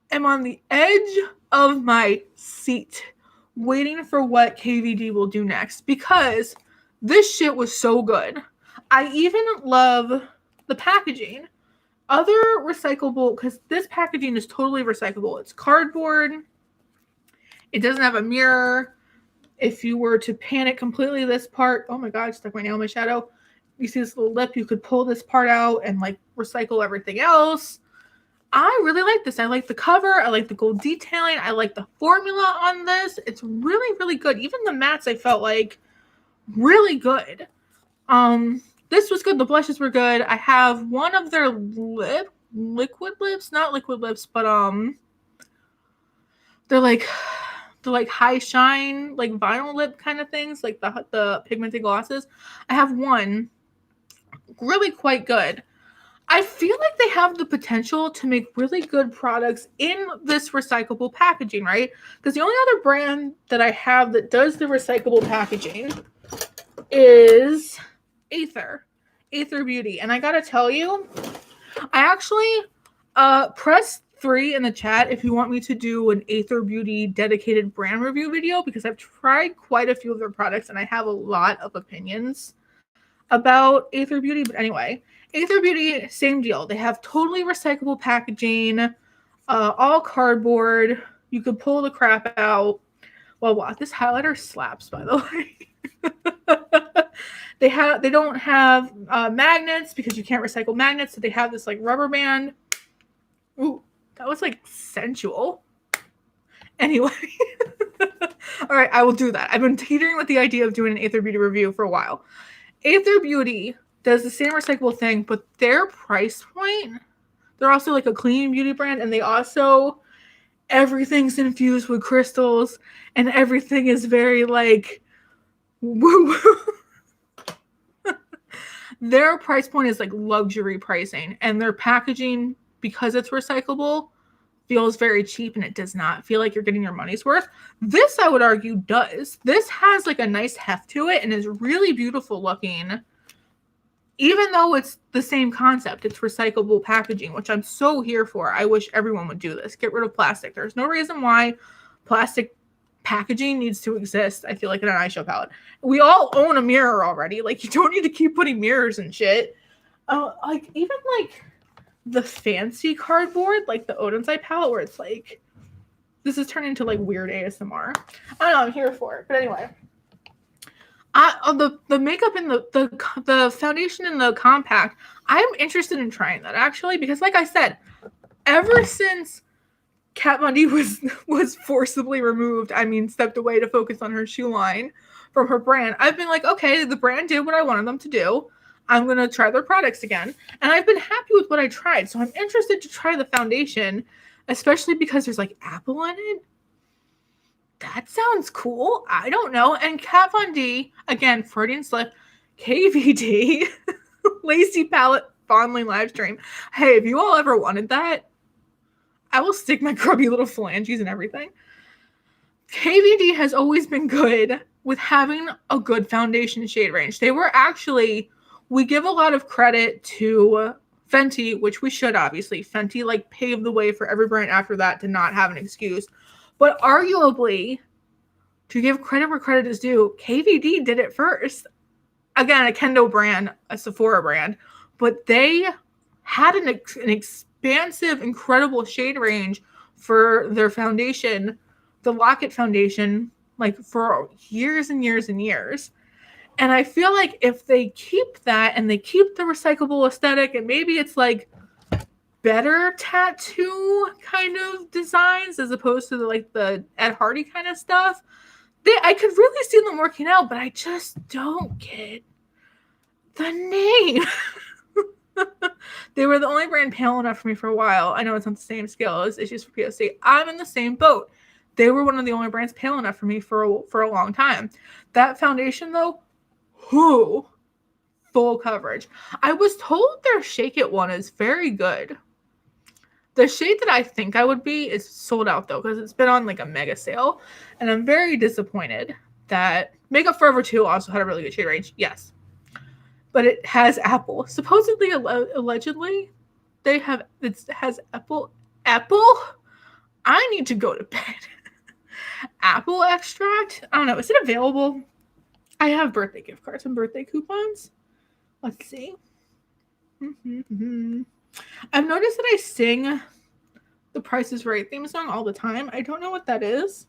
am on the edge of my seat waiting for what KVD will do next because this shit was so good. I even love the packaging. Other recyclable, because this packaging is totally recyclable. It's cardboard. It doesn't have a mirror. If you were to pan it completely, this part, oh my God, I stuck my nail in my shadow. You see this little lip, you could pull this part out and like recycle everything else. I really like this. I like the cover. I like the gold detailing. I like the formula on this. It's really, really good. Even the mattes I felt like really good. This was good. The blushes were good. I have one of their liquid lips, not liquid lips, but they're like high shine, like vinyl lip kind of things, like the pigmented glosses. I have one really quite good. I feel like they have the potential to make really good products in this recyclable packaging, right? Because the only other brand that I have that does the recyclable packaging is Aether Beauty. And I gotta tell you, I actually press 3 in the chat if you want me to do an Aether Beauty dedicated brand review video, because I've tried quite a few of their products and I have a lot of opinions about Aether Beauty. But anyway, Aether Beauty, same deal. They have totally recyclable packaging, all cardboard. You could pull the crap out. Well, wow, this highlighter slaps, by the way. They don't have magnets because you can't recycle magnets, so they have this like rubber band. Ooh, that was like sensual. Anyway. All right, I will do that. I've been teetering with the idea of doing an Aether Beauty review for a while. Aether Beauty does the same recyclable thing, but their price point, they're also like a clean beauty brand, and they also, everything's infused with crystals, and everything is very like woo-woo. Their price point is like luxury pricing, and their packaging, because it's recyclable, feels very cheap, and it does not feel like you're getting your money's worth. This, I would argue, does. This has like a nice heft to it and is really beautiful looking, even though it's the same concept. It's recyclable packaging, which I'm so here for. I wish everyone would do this. Get rid of plastic. There's no reason why plastic packaging needs to exist, I feel like, in an eyeshadow palette. We all own a mirror already. Like, you don't need to keep putting mirrors and shit. Like, even like the fancy cardboard, like the Odenside palette, where it's like, this is turning into like weird ASMR. I don't know, I'm here for it. But anyway, the makeup and the foundation and the compact, I'm interested in trying that actually, because like I said, ever since Kat Von D was forcibly removed. I mean, stepped away to focus on her shoe line from her brand. I've been like, okay, the brand did what I wanted them to do. I'm going to try their products again. And I've been happy with what I tried. So I'm interested to try the foundation, especially because there's like apple in it. That sounds cool. I don't know. And Kat Von D, again, Freudian slip, KVD, Lacie palette fondling live stream. Hey, if you all ever wanted that, I will stick my grubby little phalanges and everything. KVD has always been good with having a good foundation shade range. They were actually, we give a lot of credit to Fenty, which we should obviously. Fenty like paved the way for every brand after that to not have an excuse. But arguably, to give credit where credit is due, KVD did it first. Again, a Kendo brand, a Sephora brand, but they had an expansive, incredible shade range for their foundation, the Locket foundation, like for years and years and years. And I feel like if they keep that and they keep the recyclable aesthetic, and maybe it's like better tattoo kind of designs as opposed to the Ed Hardy kind of stuff, I could really see them working out, but I just don't get the name. They were the only brand pale enough for me for a while. I know it's on the same scale as Issues for POC. I'm in the same boat. They were one of the only brands pale enough for me for a long time. That foundation, though, full coverage. I was told their Shake It one is very good. The shade that I think I would be is sold out, though, because it's been on like a mega sale. And I'm very disappointed that Makeup Forever 2 also had a really good shade range. Yes. But it has apple. Supposedly, allegedly, it has apple. Apple? I need to go to bed. Apple extract? I don't know. Is it available? I have birthday gift cards and birthday coupons. Let's see. I've noticed that I sing the Price is Right theme song all the time. I don't know what that is.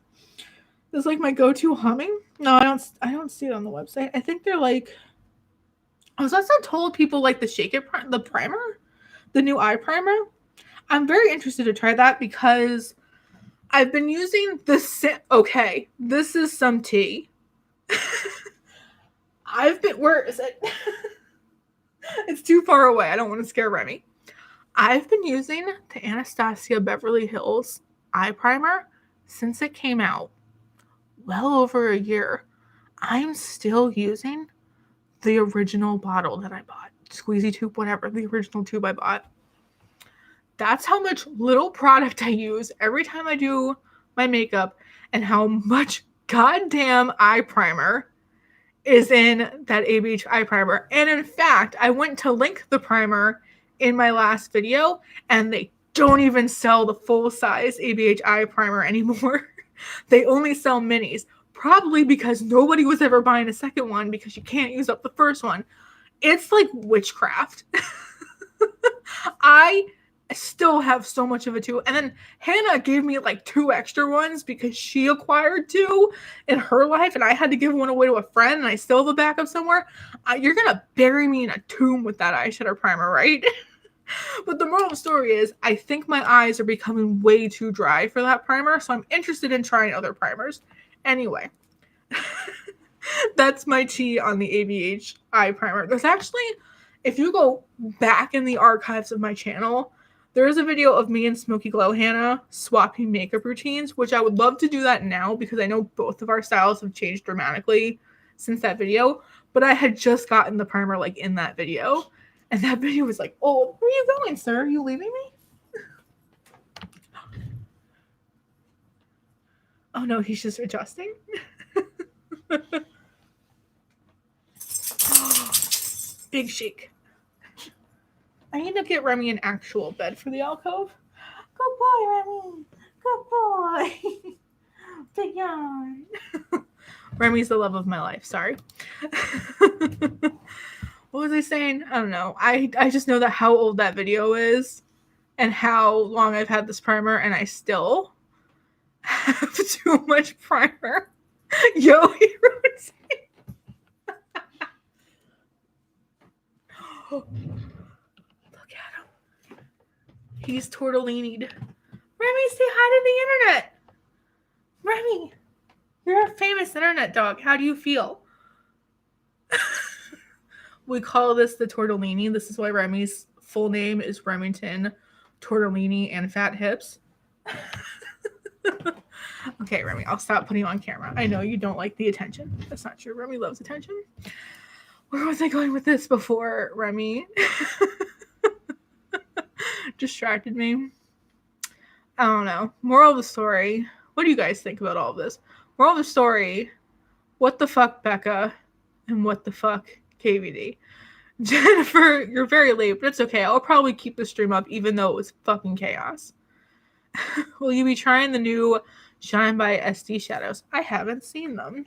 It's like my go-to humming. No, I don't see it on the website. I think they're like, I was also told people like the Shake It, the primer, the new eye primer. I'm very interested to try that because I've been using this. Okay, this is some tea. Where is it? It's too far away. I don't want to scare Remy. I've been using the Anastasia Beverly Hills eye primer since it came out. Well over a year. I'm still using the original bottle that I bought. Squeezy tube, whatever. The original tube I bought. That's how much little product I use every time I do my makeup and how much goddamn eye primer is in that ABH eye primer. And in fact, I went to link the primer in my last video and they don't even sell the full-size ABH eye primer anymore. They only sell minis. Probably because nobody was ever buying a second one because you can't use up the first one. It's like witchcraft. I still have so much of it too. And then Hannah gave me like 2 extra ones because she acquired 2 in her life and I had to give one away to a friend and I still have a backup somewhere. You're going to bury me in a tomb with that eyeshadow primer, right? But the moral of the story is I think my eyes are becoming way too dry for that primer. So I'm interested in trying other primers. Anyway, that's my tea on the ABH eye primer. There's actually, if you go back in the archives of my channel, there is a video of me and Smoky Glow Hannah swapping makeup routines, which I would love to do that now because I know both of our styles have changed dramatically since that video. But I had just gotten the primer like in that video. And that video was like, oh, where are you going, sir? Are you leaving me? Oh, no, he's just adjusting. Big shake. I need to get Remy an actual bed for the alcove. Good boy, Remy. Good boy. Big yawn. Remy's the love of my life. Sorry. What was I saying? I don't know. I just know that how old that video is and how long I've had this primer and I still have too much primer. Yo, he wrote Look at him. He's tortellini'd. Remy, say hi to the internet. Remy, you're a famous internet dog. How do you feel? We call this the tortellini. This is why Remy's full name is Remington Tortellini and Fat Hips. Okay, Remy, I'll stop putting you on camera. I know you don't like the attention. That's not true. Remy loves attention. Where was I going with this before Remy distracted me? I don't know. Moral of the story. What do you guys think about all of this? Moral of the story. What the fuck, Becca? And what the fuck, KVD? Jennifer, you're very late, but it's okay. I'll probably keep the stream up even though it was fucking chaos. Will you be trying the new Shine by Estee shadows? I haven't seen them.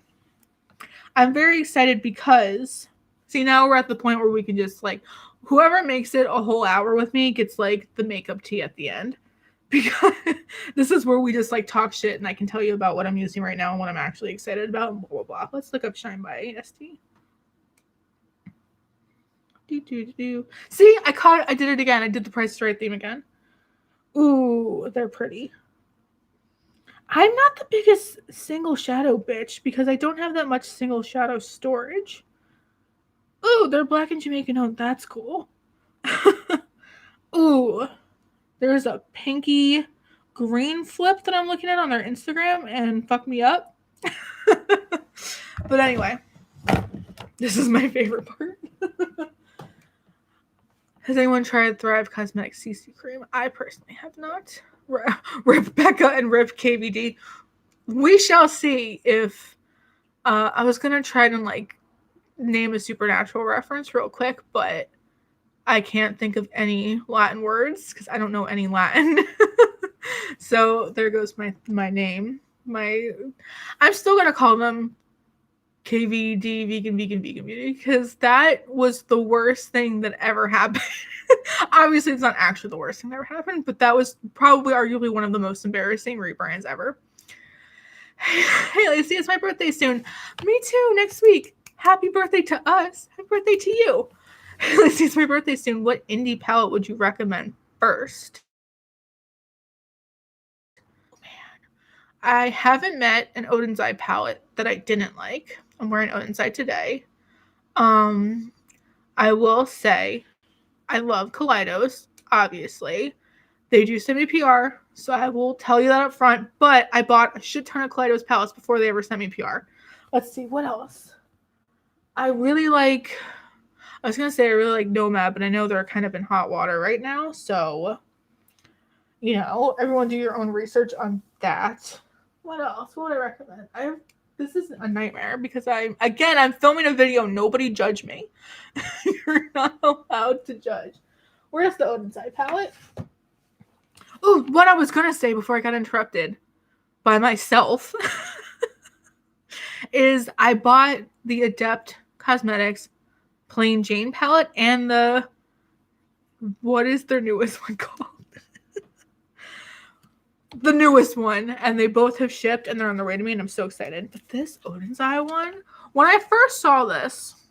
I'm very excited because, see, now we're at the point where we can just, like, whoever makes it a whole hour with me gets, like, the makeup tea at the end. Because this is where we just, like, talk shit and I can tell you about what I'm using right now and what I'm actually excited about and blah, blah, blah. Let's look up Shine by Estee. See, I did it again. I did the Price is Right theme again. Ooh, they're pretty. I'm not the biggest single shadow bitch because I don't have that much single shadow storage. Ooh, they're black and Jamaican owned. That's cool. Ooh, there's a pinky green flip that I'm looking at on their Instagram and fuck me up. But anyway, this is my favorite part. Has anyone tried Thrive Cosmetics CC Cream? I personally have not. Rip Becca and Rip KVD. We shall see if I was gonna try to like name a supernatural reference real quick, but I can't think of any Latin words because I don't know any Latin. So there goes my name. I'm still gonna call them KVD Vegan Beauty because that was the worst thing that ever happened. Obviously, it's not actually the worst thing that ever happened, but that was probably arguably one of the most embarrassing rebrands ever. Hey, Lacie, it's my birthday soon. Me too, next week. Happy birthday to us. Happy birthday to you. Hey, Lacie, it's my birthday soon. What indie palette would you recommend first? I haven't met an Odin's Eye palette that I didn't like. I'm wearing Odin's Eye today. I will say I love Kaleidos, obviously. They do send me PR, so I will tell you that up front. But I bought a shit ton of Kaleidos palettes before they ever sent me PR. Let's see, what else? I really like Nomad, but I know they're kind of in hot water right now. So, you know, everyone do your own research on that. What else? What would I recommend? This is a nightmare because I'm filming a video. Nobody judge me. You're not allowed to judge. Where's the Odin's Eye palette? Oh, what I was going to say before I got interrupted by myself is I bought the Adept Cosmetics Plain Jane palette and what is their newest one called? The newest one, and they both have shipped and they're on their way to me and I'm so excited. But this Odin's Eye one, when I first saw this,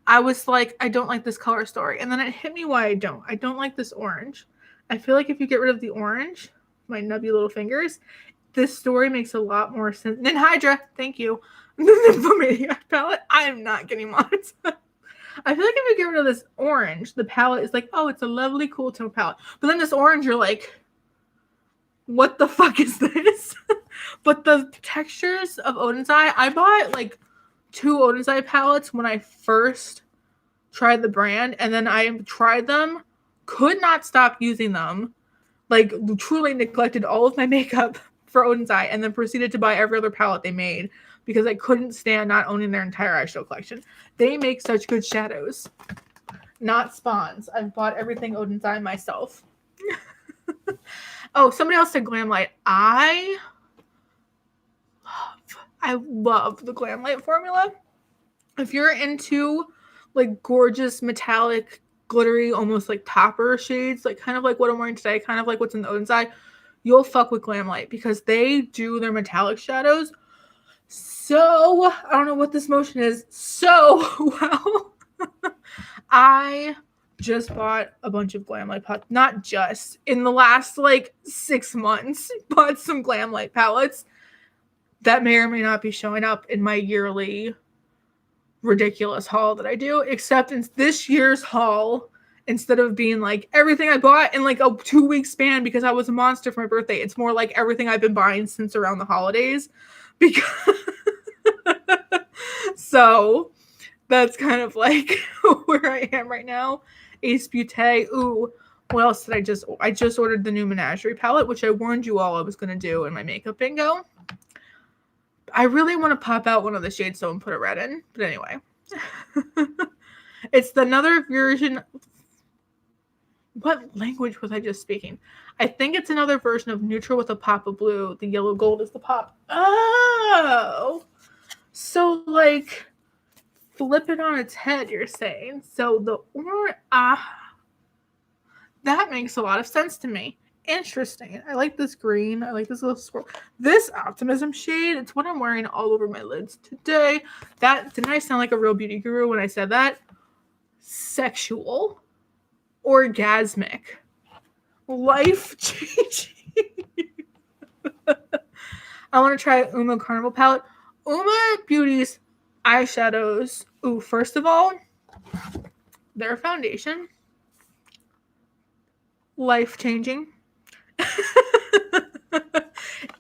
I was like, I don't like this color story. And then it hit me why I don't like this orange. I feel like if you get rid of the orange, my nubby little fingers, this story makes a lot more sense. Ninhydra, thank you. The Nymphomaniac palette, I am not getting mods. I feel like if you get rid of this orange, the palette is like, oh, it's a lovely cool tone palette. But then this orange, you're like, what the fuck is this? But the textures of Odin's Eye, I bought like 2 Odin's Eye palettes when I first tried the brand, and then I tried them, could not stop using them, like truly neglected all of my makeup for Odin's Eye, and then proceeded to buy every other palette they made because I couldn't stand not owning their entire eyeshadow collection. They make such good shadows. Not spawns. I've bought everything Odin's Eye myself. Oh, somebody else said Glam Light. I love the Glam Light formula. If you're into like gorgeous metallic, glittery, almost like topper shades, like kind of like what I'm wearing today, kind of like what's in the Odin's Eye, you'll fuck with Glam Light because they do their metallic shadows so, I don't know what this motion is, so well. I just bought a bunch of glam light palettes. Not just. In the last, like, 6 months, bought some glam light palettes that may or may not be showing up in my yearly ridiculous haul that I do, except in this year's haul, instead of being like everything I bought in like a 2-week span because I was a monster for my birthday, it's more like everything I've been buying since around the holidays. Because so that's kind of like where I am right now. Ace Beauté. Ooh, what else did I just ordered the new Menagerie palette, which I warned you all I was going to do in my makeup bingo. I really want to pop out one of the shades though and put a red in. But anyway. It's another version. What language was I just speaking? I think it's another version of neutral with a pop of blue. The yellow gold is the pop. Oh. So like flip it on its head, you're saying. So the that makes a lot of sense to me. Interesting. I like this green. I like this little swirl. This Optimism shade, it's what I'm wearing all over my lids today. Didn't I sound like a real beauty guru when I said that? Sexual. Orgasmic. Life-changing. I want to try Uma Carnival palette. Uma Beauty's eyeshadows. Ooh, first of all, their foundation. Life-changing.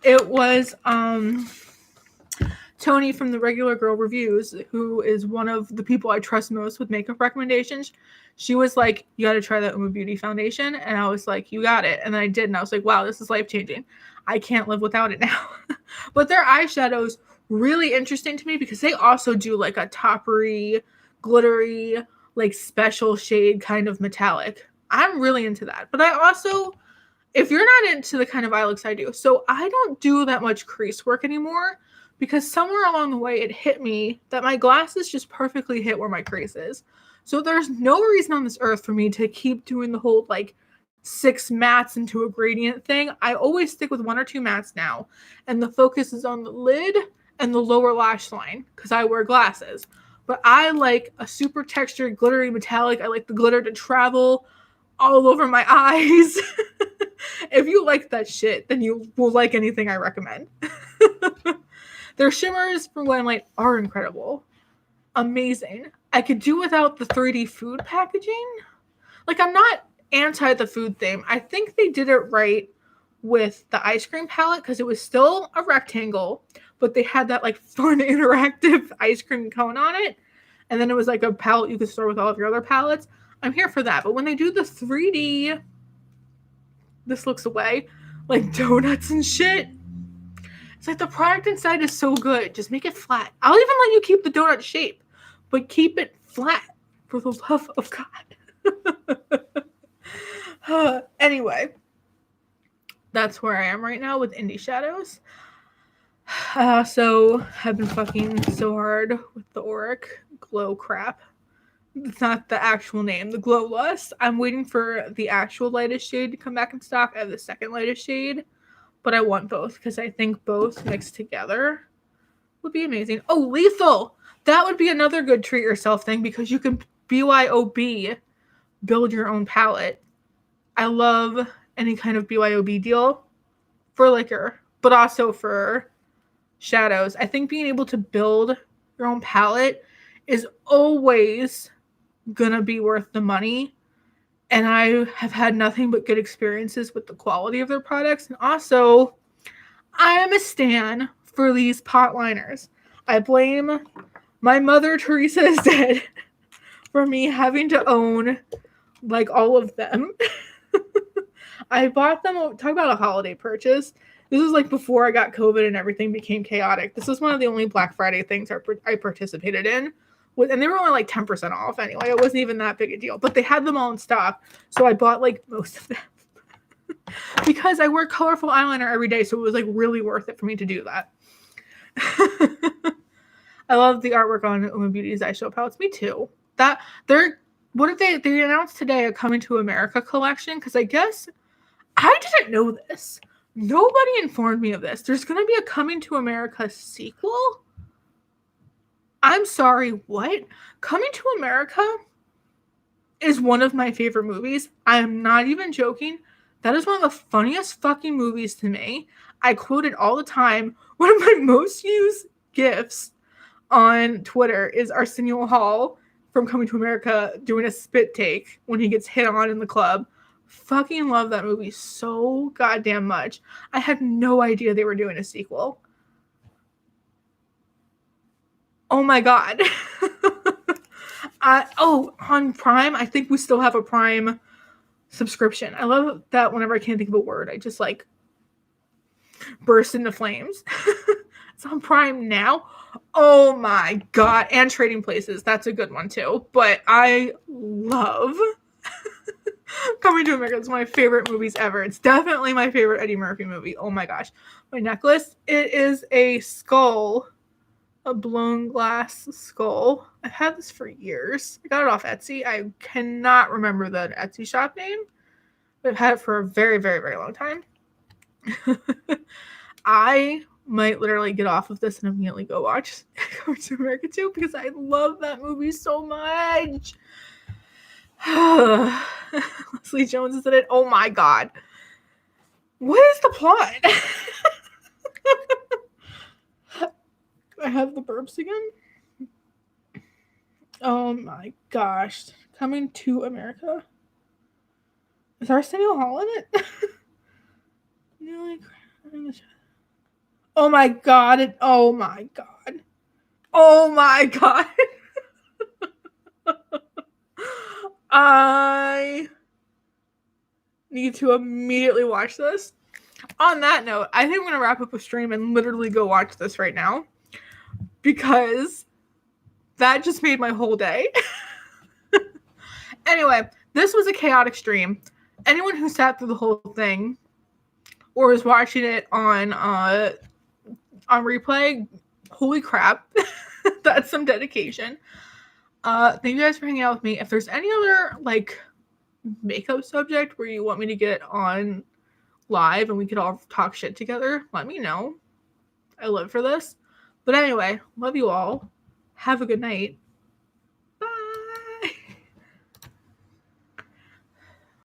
It was Tony from the Regular Girl Reviews, who is one of the people I trust most with makeup recommendations. She was like, you got to try that Uma Beauty foundation. And I was like, you got it. And then I did. And I was like, wow, this is life-changing. I can't live without it now. But their eyeshadows, really interesting to me because they also do like a toppery, glittery, like special shade kind of metallic. I'm really into that. But I also, if you're not into the kind of eye looks I do, so I don't do that much crease work anymore because somewhere along the way it hit me that my glasses just perfectly hit where my crease is. So there's no reason on this earth for me to keep doing the whole like 6 mattes into a gradient thing. I always stick with 1 or 2 mattes now. And the focus is on the lid and the lower lash line because I wear glasses. But I like a super textured, glittery metallic. I like the glitter to travel all over my eyes. If you like that shit, then you will like anything I recommend. Their shimmers from Glamlight are incredible. Amazing. I could do without the 3D food packaging. Like, I'm not anti the food thing. I think they did it right with the ice cream palette because it was still a rectangle, but they had that like fun interactive ice cream cone on it. And then it was like a palette you could store with all of your other palettes. I'm here for that. But when they do the 3D, this looks away, like donuts and shit, it's like the product inside is so good. Just make it flat. I'll even let you keep the donut shape, but keep it flat for the love of God. Anyway, that's where I am right now with Indie Shadows. So I've been fucking so hard with the Auric Glow crap. It's not the actual name, the Glow Lust. I'm waiting for the actual lightest shade to come back in stock. I have the second lightest shade, but I want both because I think both mixed together would be amazing. Oh, Lethal! That would be another good treat yourself thing because you can BYOB build your own palette. I love any kind of BYOB deal for liquor, but also for shadows. I think being able to build your own palette is always gonna be worth the money, and I have had nothing but good experiences with the quality of their products. And also, I am a stan for these pot liners. I blame my mother, Teresa is dead, for me having to own like all of them. I bought them. Talk about a holiday purchase. This was like before I got COVID and everything became chaotic. This was one of the only Black Friday things I participated in. And they were only like 10% off anyway. It wasn't even that big a deal. But they had them all in stock. So I bought like most of them. Because I wear colorful eyeliner every day. So it was like really worth it for me to do that. I love the artwork on Uma Beauty's eyeshadow palettes. Me too. What did they announced today a Coming to America collection? Because I guess I didn't know this. Nobody informed me of this. There's going to be a Coming to America sequel? I'm sorry, what? Coming to America is one of my favorite movies. I am not even joking. That is one of the funniest fucking movies to me. I quote it all the time. One of my most used GIFs on Twitter is Arsenio Hall from Coming to America doing a spit take when he gets hit on in the club. Fucking love that movie so goddamn much. I had no idea they were doing a sequel. Oh my god. On Prime, I think we still have a Prime subscription. I love that whenever I can't think of a word, I just like burst into flames. It's on Prime now. Oh my god. And Trading Places. That's a good one too. But I love Coming to America. It's one of my favorite movies ever. It's definitely my favorite Eddie Murphy movie. Oh my gosh. My necklace, it is a skull. A blown glass skull. I've had this for years. I got it off Etsy. I cannot remember the Etsy shop name, but I've had it for a very, very, very long time. I might literally get off of this and immediately go watch Coming to America 2 because I love that movie so much. Leslie Jones is in it. Oh my god. What is the plot? I have the burps again. Oh my gosh. Coming to America. Is Arsenio Hall in it? Oh my god. Oh my god. Oh my god. I need to immediately watch this. On that note, I think I'm going to wrap up a stream and literally go watch this right now. Because that just made my whole day. Anyway, this was a chaotic stream. Anyone who sat through the whole thing or is watching it on replay, holy crap. That's some dedication. Thank you guys for hanging out with me. If there's any other like makeup subject where you want me to get on live and we could all talk shit together, let me know. I live for this. But anyway, love you all. Have a good night.